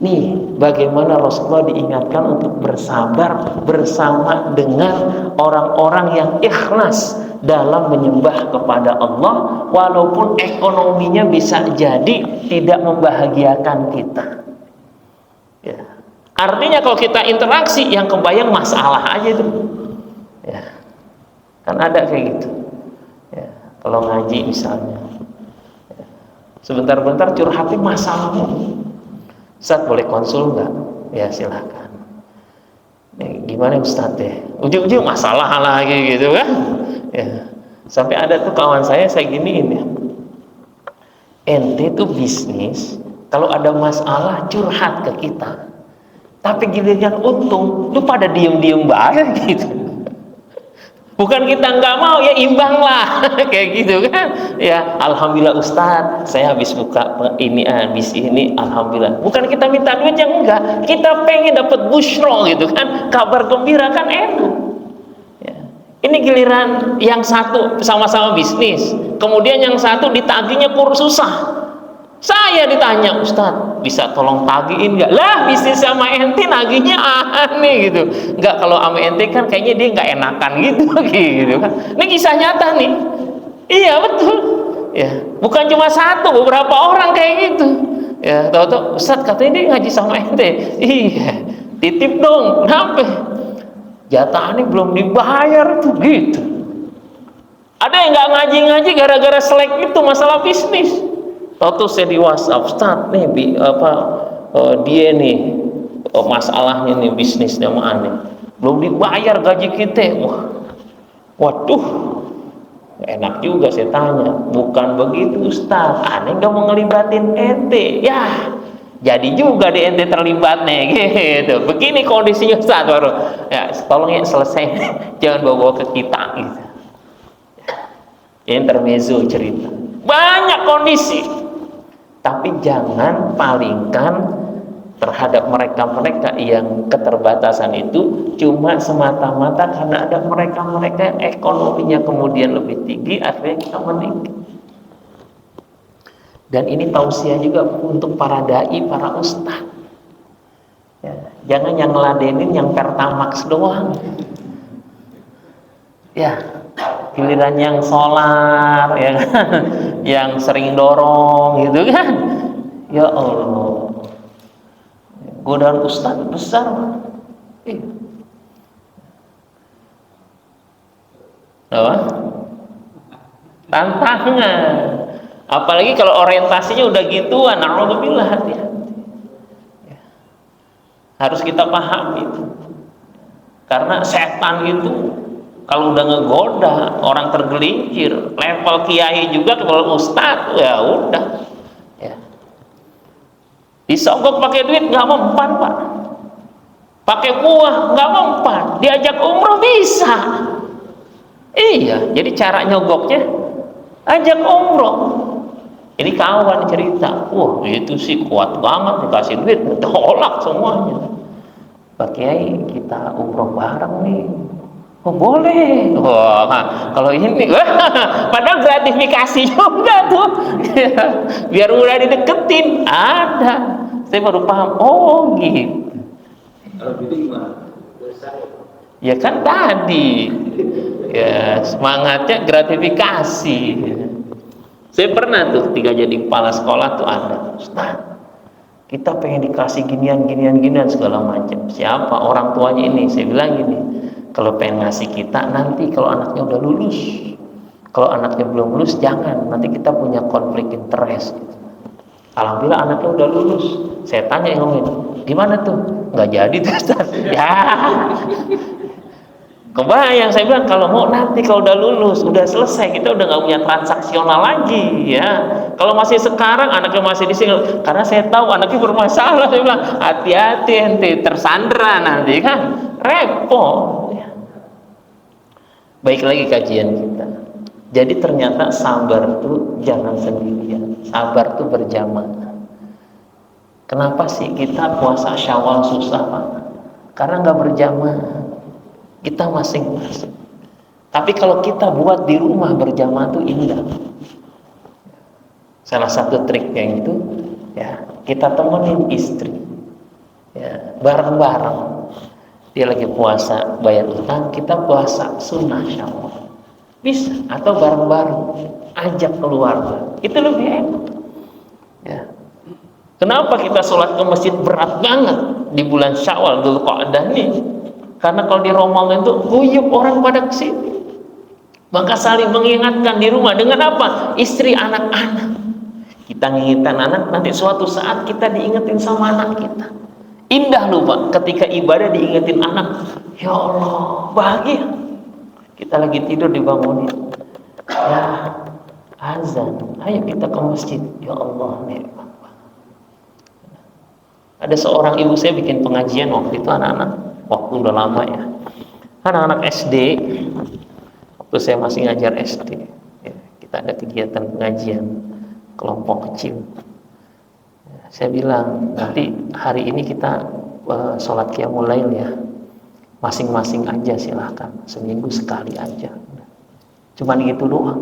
Nih bagaimana Rasulullah diingatkan untuk bersabar bersama dengan orang-orang yang ikhlas dalam menyembah kepada Allah, walaupun ekonominya bisa jadi tidak membahagiakan kita. Ya. Artinya kalau kita interaksi, yang kebayang masalah aja itu. Ya. Kan ada kayak gitu. Ya. Kalau ngaji misalnya, ya. Sebentar-bentar curhatin masalahmu. Ustaz boleh konsul nggak? Ya silahkan. Gimana Ustaz ya? Ujung-ujung masalah lagi gitu kan? Ya. Sampai ada tuh kawan saya giniin ya. Ente tuh bisnis, kalau ada masalah curhat ke kita. Tapi giliran untung, lu pada diem-diem banget gitu. Bukan kita nggak mau, ya imbang lah. Kayak gitu kan. Ya alhamdulillah Ustadz, saya habis buka ini, habis ini, alhamdulillah. Bukan kita minta duit, yang enggak, kita pengen dapat busyro gitu kan, kabar gembira kan enak ya. Ini giliran yang satu sama-sama bisnis, kemudian yang satu ditagihnya susah. Saya ditanya, Ustadz bisa tolong tagihin nggak? Lah bisnis sama ente nagihnya aneh gitu. Nggak, kalau sama ente kan kayaknya dia nggak enakan gitu, gitu kan. Ini kisah nyata nih. Iya betul. Ya, bukan cuma satu, beberapa orang kayak gitu. Ya, tahu-tahu Ustadz katanya dia ngaji sama ente. Iya, titip dong. Kenapa? Jatahnya belum dibayar tuh gitu. Ada yang nggak ngaji-ngaji gara-gara selek itu masalah bisnis. Tahu saya di WhatsApp, Ustaz nih dia nih masalahnya nih bisnisnya sama aneh, belum dibayar gaji kita. Waduh, enak juga saya tanya. Bukan begitu Ustaz, aneh nggak mau ngelibatin ente. Ya, jadi juga di ente terlibat nih gitu. Begini kondisinya Ustaz, baru ya tolong ya selesai, jangan bawa ke kita gitu. Intermezzo cerita, banyak kondisi. Tapi jangan palingkan terhadap mereka-mereka yang keterbatasan itu cuma semata-mata karena ada mereka-mereka yang ekonominya kemudian lebih tinggi, akhirnya kita meningkat. Dan ini tausiah juga untuk para dai, para ustaz. Ya, jangan yang ngeladenin yang Pertamax doang. Ya, giliran yang solar ya kan, yang sering dorong gitu kan. Ya Allah, godaan ustaz besar. Apa? Tantangan. Apalagi kalau orientasinya udah gituan, alhamdulillah, hati-hati. Harus kita pahami itu. Karena setan itu kalau udah ngegoda, orang tergelincir, level kiai juga, kalau ustaz, ya udah. Ya. Disogok pakai duit nggak mempan Pak, pakai buah nggak mempan, diajak umroh bisa. Iya, jadi cara nyogoknya ajak umroh. Ini kawan cerita, wah itu sih kuat banget, dikasih duit tolak semuanya. Pak Kiai, kita umroh bareng nih. Oh boleh. Wah, kalau ini padahal gratifikasi juga tuh. Biar udah dideketin ada. Saya baru paham. Oh gitu. Kalau gitu gimana? Ya kan tadi. Ya semangatnya gratifikasi. Saya pernah tuh ketika jadi kepala sekolah tuh ada, Ustaz, kita pengen dikasih ginian segala macam. Siapa orang tuanya ini? Saya bilang gini, kalau pengen ngasih kita nanti kalau anaknya udah lulus, Kalau anaknya belum lulus, jangan, nanti kita punya konflik interest gitu. Alhamdulillah anaknya udah lulus. Saya tanya yang ngomongin, gimana tuh? Nggak jadi tuh Ustaz. Ya, kebayang, saya bilang kalau mau nanti kalau udah lulus, udah selesai, kita udah nggak punya transaksional lagi ya. Kalau masih sekarang anaknya masih di sini, karena saya tahu anaknya bermasalah, saya bilang hati-hati ente tersandra nanti kan repot. Ya. Baik lagi kajian kita. Jadi ternyata sabar itu jangan sendirian, sabar itu berjamaah. Kenapa sih kita puasa Syawal susah Pak? Karena nggak berjamaah. Kita masing-masing. Tapi kalau kita buat di rumah berjamaah itu indah. Salah satu triknya itu ya kita temenin istri, ya bareng-bareng. Dia lagi puasa bayar utang, kita puasa sunnah Syawal. Bisa, atau bareng-bareng ajak keluarga, itu lebih enak ya. Kenapa kita sholat ke masjid berat banget di bulan Syawal, Dzulqa'dah nih? Karena kalau di Ramadan itu guyup orang pada kesini, maka saling mengingatkan di rumah dengan apa? Istri, anak-anak. Kita ngingetin anak, nanti suatu saat kita diingetin sama anak kita. Indah loh Pak, ketika ibadah diingetin anak, ya Allah, bahagia. Kita lagi tidur dibangunin, ya azan, ayo kita ke masjid, ya Allah nikmat. Ada seorang ibu saya bikin pengajian waktu itu anak-anak, waktu udah lama ya, anak-anak SD, waktu saya masih ngajar SD ya, kita ada kegiatan pengajian kelompok kecil ya, saya bilang nanti hari ini kita sholat qiyamul lail ya, masing-masing aja silahkan, seminggu sekali aja, cuman gitu doang.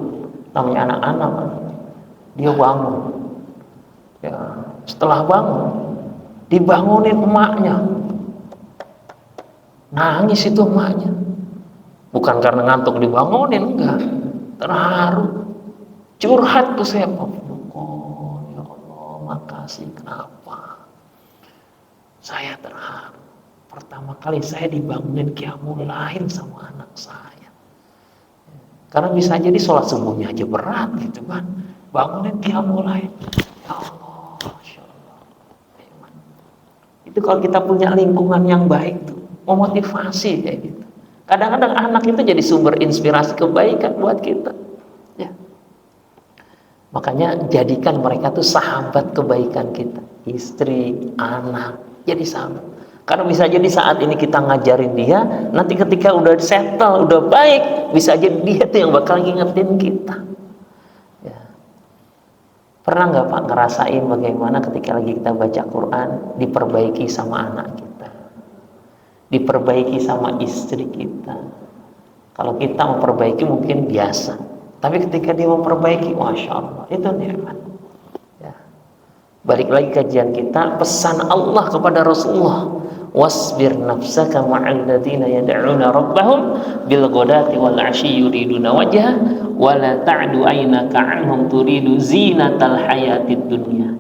Namanya anak-anak, dia bangun ya, setelah bangun dibangunin emaknya, nangis itu emaknya, bukan karena ngantuk dibangunin, enggak, terharu, curhat ke saya, oh ya Allah makasih, kenapa saya terharu, pertama kali saya dibangunin qiyamul lail sama anak saya. Karena bisa jadi sholat subuhnya aja berat gitu kan, bangunin qiyamul lail, ya Allah, Masya Allah. Itu kalau kita punya lingkungan yang baik tuh, memotivasi kayak gitu. Kadang-kadang anak itu jadi sumber inspirasi kebaikan buat kita ya. Makanya jadikan mereka tuh sahabat kebaikan kita, istri, anak, jadi sahabat. Karena bisa jadi saat ini kita ngajarin dia, nanti ketika udah settle, udah baik, bisa jadi dia tuh yang bakal ngingetin kita ya. Pernah nggak Pak ngerasain bagaimana ketika lagi kita baca Quran diperbaiki sama anak kita, diperbaiki sama istri kita? Kalau kita memperbaiki mungkin biasa, tapi ketika dia memperbaiki, Masya Allah, itu nikmat ya. Balik lagi kajian kita, pesan Allah kepada Rasulullah, wasbir nafsaka ma'al ladzina yad'una rabbahum bil ghadati wal 'ashyi yuriduna wajha wa la ta'du 'ainaka 'anhum turidu zinatal hayatid dunya.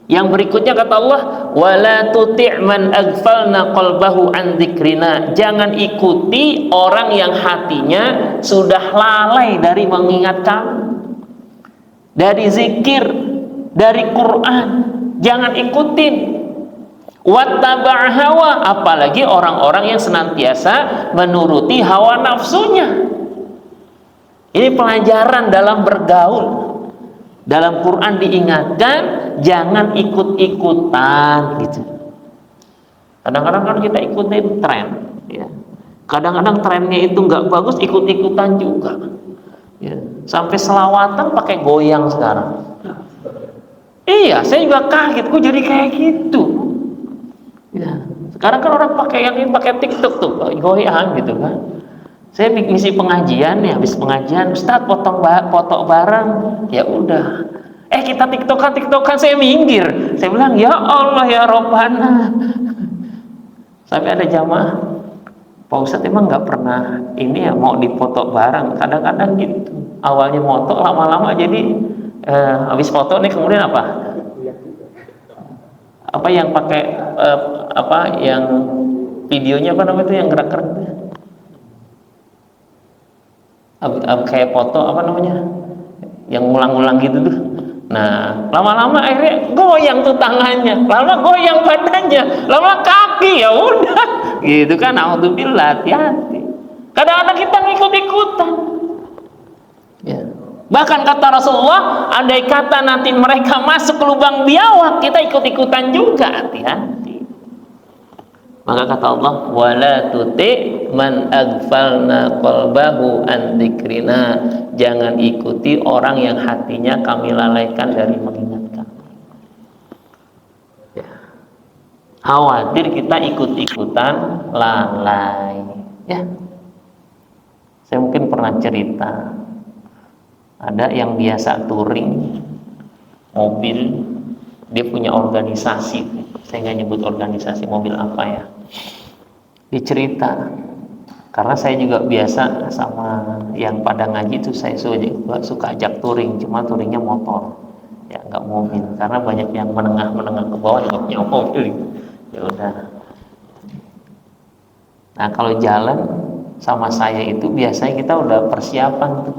Yang berikutnya kata Allah, wala tuti' man aghfalna qalbahu an dzikrina. Jangan ikuti orang yang hatinya sudah lalai dari mengingat kamu, dari zikir, dari Quran. Jangan ikutin. Wattaba' hawa, apalagi orang-orang yang senantiasa menuruti hawa nafsunya. Ini pelajaran dalam bergaul. Dalam Quran diingatkan jangan ikut-ikutan gitu. Kadang-kadang kan kita ikutin tren ya. Kadang-kadang trennya itu nggak bagus, ikut-ikutan juga ya. Sampai selawatan pakai goyang sekarang. Iya, saya juga kaget kok jadi kayak gitu ya. Sekarang kan orang pakai yang ini, pakai TikTok tuh goyang gitu kan. Saya ngisi pengajian nih, habis pengajian Ustaz foto bareng, ya udah. Kita tiktokan, saya minggir. Saya bilang ya Allah ya Robbana. Sampai ada jamaah, Pak Ustaz emang nggak pernah ini ya mau dipoto bareng. Kadang-kadang gitu. Awalnya moto, lama-lama jadi habis foto nih kemudian apa? Apa yang pakai apa yang videonya apa namanya itu yang gerak-gerak? kayak foto apa namanya, yang ngulang-ngulang gitu tuh. Nah, lama-lama akhirnya goyang tuh tangannya, lama goyang badannya, lama kaki, ya udah, gitu kan. Alhamdulillah, hati-hati. Kadang-kadang kita ngikut-ikutan. Ya. Bahkan kata Rasulullah, andai kata nanti mereka masuk ke lubang biawak, kita ikut-ikutan juga, hati-hati. Maka kata Allah, wala tuti man aghfalna qalbahu an dzikrina. Jangan ikuti orang yang hatinya kami lalaikan dari mengingat kami. Ya. Khawatir kita ikut-ikutan lalai. Ya. Saya mungkin pernah cerita, ada yang biasa touring mobil, dia punya organisasi. Saya nggak nyebut organisasi mobil apa ya. Dicerita, karena saya juga biasa sama yang pada ngaji itu, saya suka ajak touring, cuma touringnya motor, ya nggak mobil, karena banyak yang menengah ke bawah nggak punya mobil. Ya udah. Nah kalau jalan sama saya itu biasanya kita udah persiapan tuh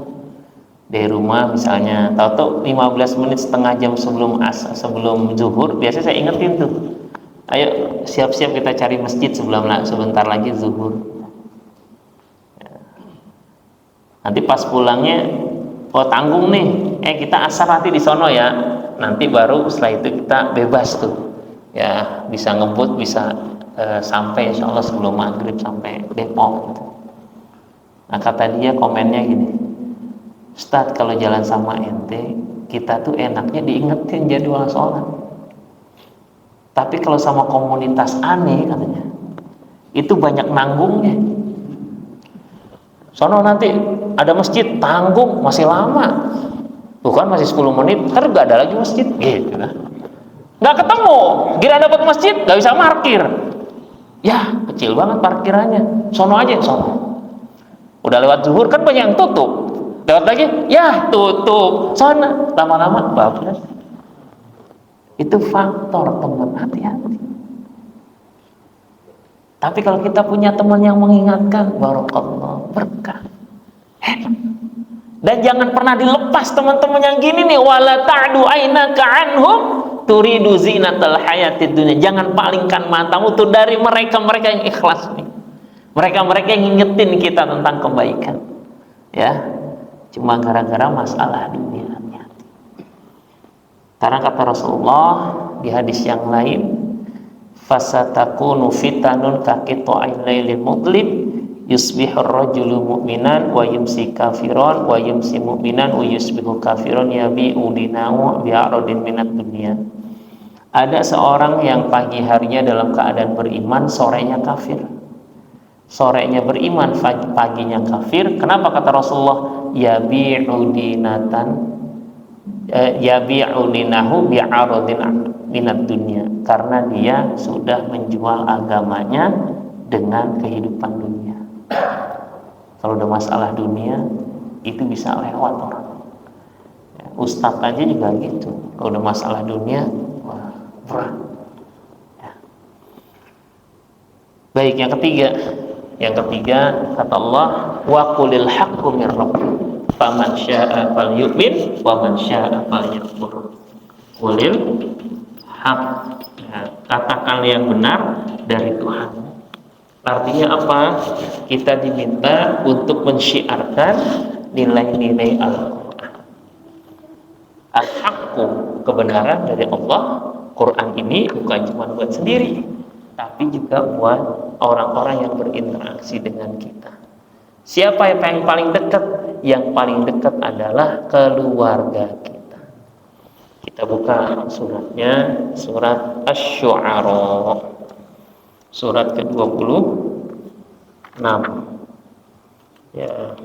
dari rumah, misalnya tahu 15 menit setengah jam sebelum zuhur, biasanya saya ingetin tuh, ayo siap-siap kita cari masjid sebentar lagi zuhur. Nanti pas pulangnya, oh tanggung nih, kita asar nanti di sono ya. Nanti baru setelah itu kita bebas tuh, ya bisa ngebut, bisa sampai insya Allah sebelum maghrib sampai Depok gitu. Nah kata dia, komennya gini, Ustadz kalau jalan sama ente, kita tuh enaknya diingetin jadwal sholat. Tapi kalau sama komunitas aneh katanya, itu banyak nanggungnya. Sono nanti ada masjid, tanggung masih lama. Tuh kan masih 10 menit, ntar gak ada lagi masjid, gitu kan. Gak ketemu, kira dapat masjid, gak bisa parkir. Ya, kecil banget parkirannya. Sono aja, sono. Udah lewat zuhur kan banyak yang tutup. Lewat lagi, ya tutup. Sono, lama-lama bablas. Itu faktor teman, hati-hati. Tapi kalau kita punya teman yang mengingatkan, barakallah, berkah. Dan jangan pernah dilepas teman-teman yang gini nih, wala ta'du ainaka anhum turidu zinatal hayatid dunya. Jangan palingkan matamu tuh dari mereka-mereka yang ikhlas nih. Mereka-mereka yang ngingetin kita tentang kebaikan. Ya. Cuma gara-gara masalah dunia. Karena kata Rasulullah di hadis yang lain, fasatakunu fitanun kaqita'il lailil mudlim yusbihur rajulu mu'minan wa yumsi kafiran wa yumsi mu'minan wa yusbihu kafiran yabi'u dinahu bi'aradin minat dunia. Ada seorang yang pagi harinya dalam keadaan beriman, sorenya kafir. Sorenya beriman, paginya kafir. Kenapa kata Rasulullah? Yabi'u dinatan yabi'u dinahu bi'aradin minat dunia, karena dia sudah menjual agamanya dengan kehidupan dunia. Kalau udah masalah dunia itu bisa lewat orang. Ya, ustadz aja juga gitu. Kalau udah masalah dunia, wah, berat. Ya. Baik, yang ketiga kata Allah, wa qulil haqqu mir rabbik faman syaa'a falyu'min wa man syaa'a falyakfur. Qulil haq, ya, katakan yang benar dari Tuhan. Artinya apa? Kita diminta untuk mensyiarkan nilai-nilai Al-Quran. Al-haqqu, kebenaran dari Allah. Quran ini bukan cuma buat sendiri, tapi juga buat orang-orang yang berinteraksi dengan kita. Siapa yang paling dekat? Yang paling dekat adalah keluarga kita. Kita buka suratnya, surat Asy-Syu'ara, surat ke-26. Ya.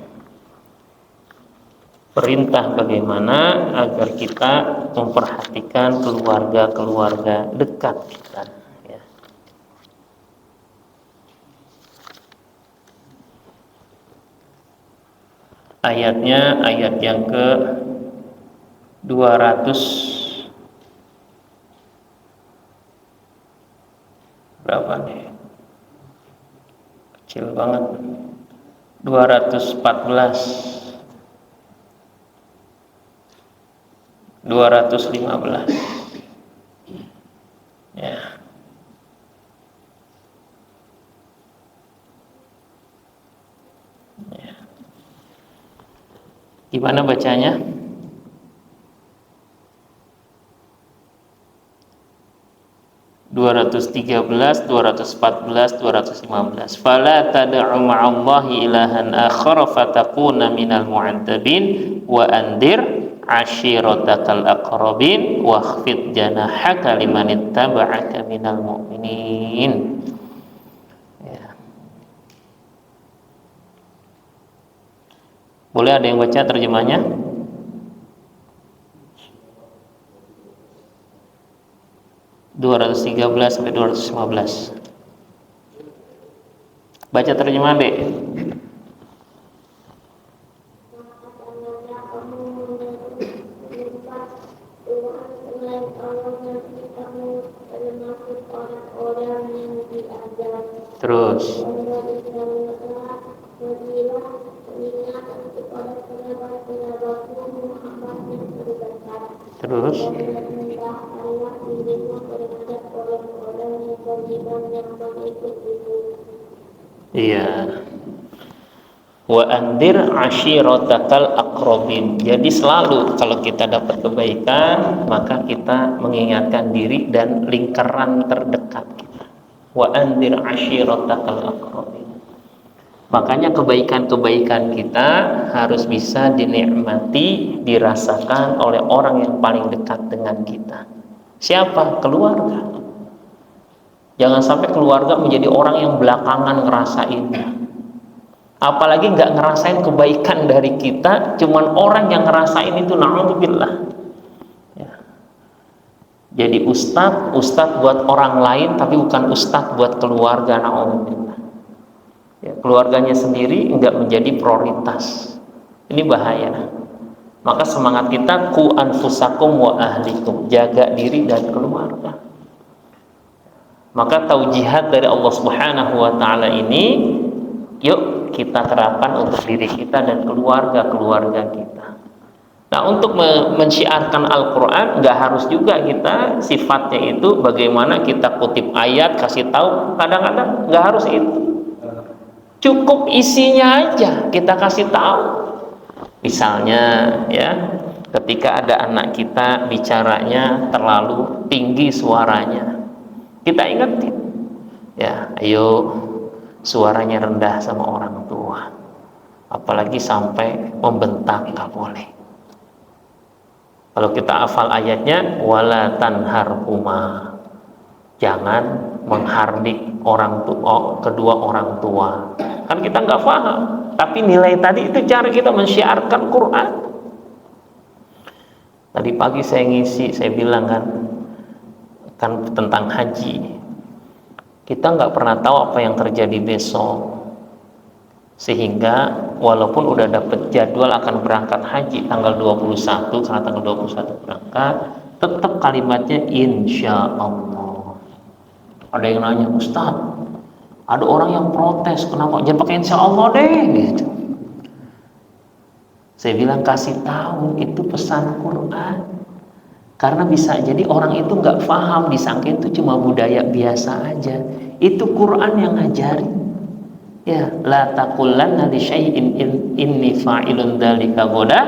Perintah bagaimana agar kita memperhatikan keluarga-keluarga dekat kita. Ya. Ayatnya ayat yang ke 200 berapa nih? Kecil banget. 214. 215. Ya. Ya. Gimana bacanya? 213, 214, 215. Fala tad'u ma'allahi ilahan akhar fatakuna minal mu'adzabin wa andir ashiratakal aqrabin wakhfid janahaka liman ittaba'aka minal mu'minin. Ya. Boleh ada yang baca terjemahnya? 213 sampai 215. Baca terjemahan, Dek. Terus. Terus. Iya. Wa andir ashiratakal aqrabin. Jadi selalu kalau kita dapat kebaikan, maka kita mengingatkan diri dan lingkaran terdekat kita. Wa andir ashiratakal aqrabin. Makanya kebaikan-kebaikan kita harus bisa dinikmati, dirasakan oleh orang yang paling dekat dengan kita. Siapa? Keluarga. Jangan sampai keluarga menjadi orang yang belakangan ngerasainnya. Apalagi nggak ngerasain kebaikan dari kita, cuman orang yang ngerasain itu, na'udzubillah. Ya. Jadi ustadz buat orang lain, tapi bukan ustadz buat keluarga, na'udzubillah. Ya, keluarganya sendiri nggak menjadi prioritas. Ini bahaya. Maka semangat kita, ku anfusakum wa ahlikum, jaga diri dan keluarga. Maka taujihat dari Allah Subhanahu wa taala ini, yuk kita terapkan untuk diri kita dan keluarga kita. Nah, untuk mensyiarkan Al-Qur'an nggak harus juga kita sifatnya itu bagaimana kita kutip ayat kasih tahu, kadang-kadang nggak harus itu. Cukup isinya aja kita kasih tahu. Misalnya ya, ketika ada anak kita bicaranya terlalu tinggi suaranya, kita ingetin, ya, ayo suaranya rendah sama orang tua, apalagi sampai membentak nggak boleh. Kalau kita hafal ayatnya, wala tanharhuma, jangan menghardik orang tua, kedua orang tua. Kan kita nggak paham, tapi nilai tadi itu cara kita mensyiarkan Quran. Tadi pagi saya ngisi, saya bilang kan tentang haji. Kita nggak pernah tahu apa yang terjadi besok, sehingga walaupun udah dapet jadwal akan berangkat haji tanggal 21, karena tanggal 21 berangkat, tetap kalimatnya insya Allah. Ada yang nanya, Ustaz, ada orang yang protes, kenapa jangan pakai insya Allah deh gitu. Saya bilang, kasih tahu itu pesan Quran. Karena bisa jadi orang itu nggak paham, disangka itu cuma budaya biasa aja. Itu Quran yang ngajarin. Ya, la taqulanna li syai'in inni fa'ilun dzalika ghadan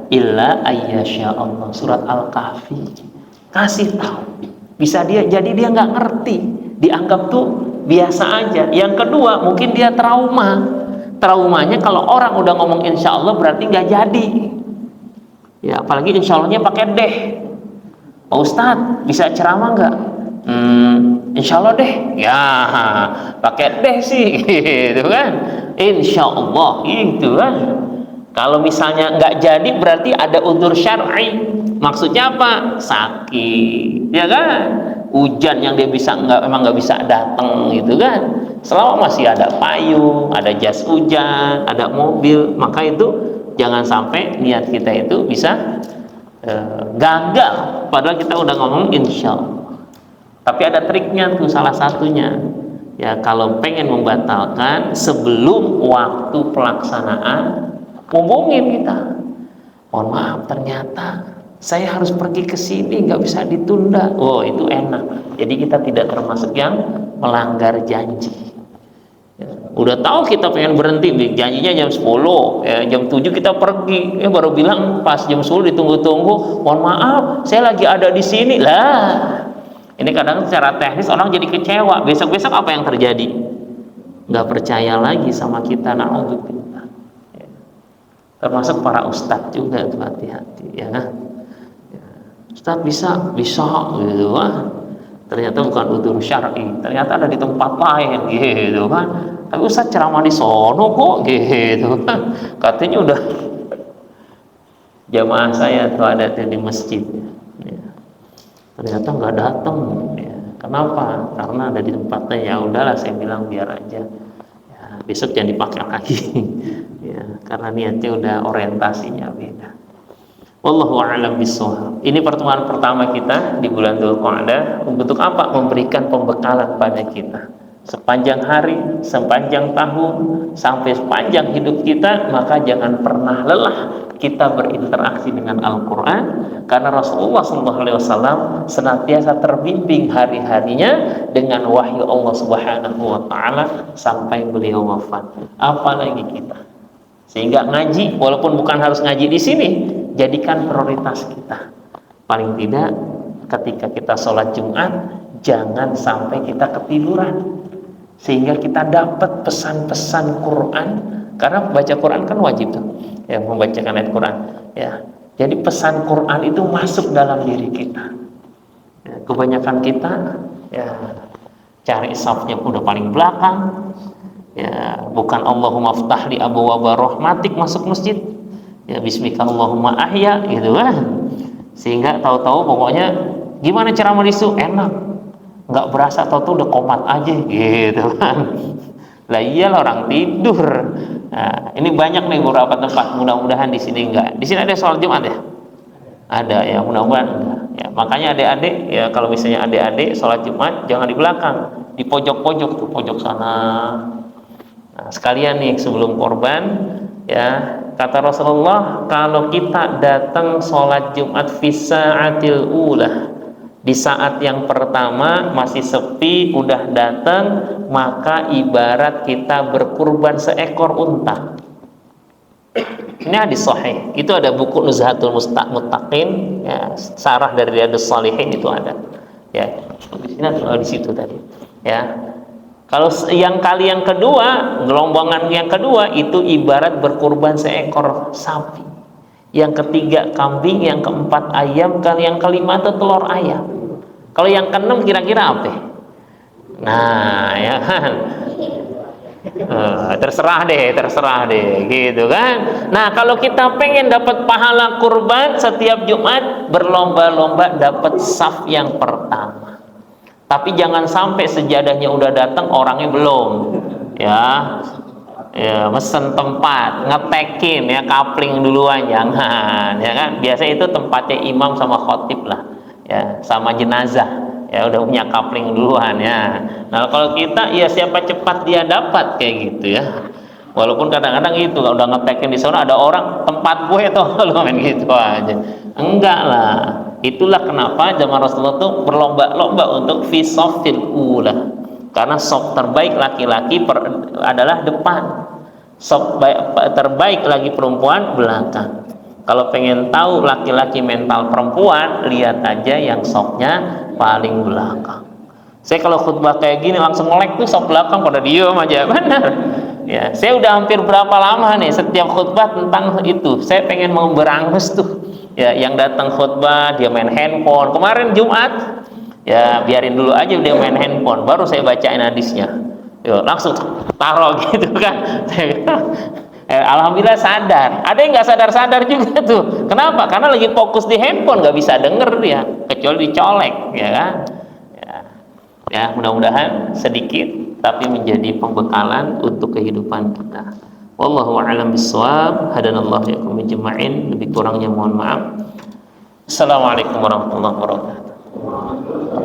illa ayyasha Allah. Surat Al-Kahfi. Kasih tahu. Bisa jadi dia nggak ngerti, dianggap tuh biasa aja. Yang kedua, mungkin dia trauma. Traumanya kalau orang udah ngomong insya Allah berarti nggak jadi. Ya, apalagi insya Allahnya pakai deh. Pak Ustadz, bisa ceramah nggak? Insya Allah deh. Ya, pakai deh sih, gitu kan? Insya Allah, gitu kan? Kalau misalnya nggak jadi, berarti ada udzur syar'i. Maksudnya apa? Sakit, ya kan? Hujan yang dia emang nggak bisa datang, gitu kan? Selama masih ada payung, ada jas hujan, ada mobil, maka itu jangan sampai niat kita itu bisa gagal, padahal kita udah ngomong insya Allah. Tapi ada triknya tuh, salah satunya ya, kalau pengen membatalkan sebelum waktu pelaksanaan, hubungin kita, mohon maaf ternyata Saya harus pergi ke sini, nggak bisa ditunda. Oh, itu enak. Jadi kita tidak termasuk yang melanggar janji. Ya, udah tahu kita pengen berhenti, janjinya jam 10, ya, jam 7 kita pergi. Baru bilang pas jam 10 ditunggu-tunggu, mohon maaf, saya lagi ada di sini. Lah, ini kadang secara teknis orang jadi kecewa. Besok-besok apa yang terjadi? Nggak percaya lagi sama kita. Na'udzubillah. Ya. Termasuk para ustadz juga tuh, hati-hati ya. Ustaz bisa gitu kan. Ternyata bukan udzur syar'i, ternyata ada di tempat lain gitu kan. Tapi Ustaz ceramah di sono kok gitu kan. Katanya udah jamaah saya tuh ada di masjid. Ya. Ternyata nggak datang. Ya. Kenapa? Karena ada di tempatnya. Ya udahlah, saya bilang biar aja. Ya, besok jangan dipakai lagi. Ya, karena niatnya udah orientasinya beda. Wallahu a'lam bishawab. Ini pertemuan pertama kita di bulan Dzulqa'dah. Untuk apa? Memberikan pembekalan pada kita. Sepanjang hari, sepanjang tahun, sampai sepanjang hidup kita, maka jangan pernah lelah kita berinteraksi dengan Al-Quran, karena Rasulullah SAW senantiasa terbimbing hari-harinya dengan wahyu Allah Subhanahu wa Ta'ala sampai beliau wafat. Apalagi kita. Sehingga ngaji, walaupun bukan harus ngaji di sini, jadikan prioritas kita. Paling tidak ketika kita sholat Jumat, jangan sampai kita ketiduran, sehingga kita dapat pesan-pesan Quran. Karena baca Quran kan wajib tuh, ya, membacakan ayat Quran. Ya, jadi pesan Quran itu masuk dalam diri kita. Ya, kebanyakan kita ya cari safnya udah paling belakang. Ya, bukan Allahumma ftahli abwaaba rahmatik masuk masjid. Ya, bismika Allahumma ahya gitu kan. Sehingga tahu-tahu pokoknya gimana ceramah isu enak, nggak berasa tahu-tahu udah komat aja gitu kan. Lah iyalah, orang tidur. Nah, ini banyak nih beberapa tempat, mudah-mudahan di sini enggak. Di sini ada sholat Jumat ya? Ada ya, mudah-mudahan enggak. Ya, makanya adik-adik ya, kalau misalnya adik-adik sholat Jumat jangan di belakang, di pojok-pojok tuh, pojok sana. Nah, sekalian nih sebelum korban ya, kata Rasulullah, kalau kita datang sholat Jumat fi sa'atil ula, di saat yang pertama masih sepi, udah datang, maka ibarat kita berkurban seekor unta. Ini hadis sahih. Itu ada buku Nuzhatul Muttaqin, ya, sarah dari Riyadhus Shalihin itu ada. Ya, di sini atau di situ tadi. Ya. Kalau yang kali yang kedua, gelombangan yang kedua itu ibarat berkurban seekor sapi. Yang ketiga kambing, yang keempat ayam, yang kelima itu telur ayam. Kalau yang keenam kira-kira apa? Nah, ya kan. Terserah deh, gitu kan. Nah, kalau kita pengen dapat pahala kurban setiap Jumat, berlomba-lomba dapat saf yang pertama. Tapi jangan sampai sejadahnya udah datang orangnya belum, ya, mesen tempat, ngetekin, ya, kapling duluan, jangan, ya kan. Biasa itu tempatnya imam sama khotib lah, ya, sama jenazah, ya, udah punya kapling duluan, ya. Nah, kalau kita, ya, siapa cepat dia dapat, kayak gitu ya. Walaupun kadang-kadang itu udah ngetekin di sana ada orang, tempat gue tuh, lu main gitu aja. Enggak lah. Itulah kenapa zaman Rasulullah itu berlomba-lomba untuk fi shaffil ula. Karena shaf terbaik laki-laki adalah depan. Shaf terbaik lagi perempuan belakang. Kalau pengen tahu laki-laki mental perempuan, lihat aja yang shafnya paling belakang. Saya kalau khutbah kayak gini langsung melek tuh shaf belakang pada diem aja, benar. Ya, saya udah hampir berapa lama nih setiap khutbah tentang itu. Saya pengen mau berangus tuh. Ya, yang datang khutbah dia main handphone. Kemarin Jumat, ya biarin dulu aja dia main handphone, baru saya bacain hadisnya. Yo, langsung taruh gitu kan. Alhamdulillah sadar. Ada yang nggak sadar-sadar juga tuh. Kenapa? Karena lagi fokus di handphone, nggak bisa denger dia, kecuali dicolek, ya kan? Ya, mudah-mudahan sedikit tapi menjadi pembekalan untuk kehidupan kita. Wallahu a'lam bishawab. Hadanallahu yakum ajma'in. Lebih kurangnya mohon maaf. Assalamualaikum warahmatullahi wabarakatuh.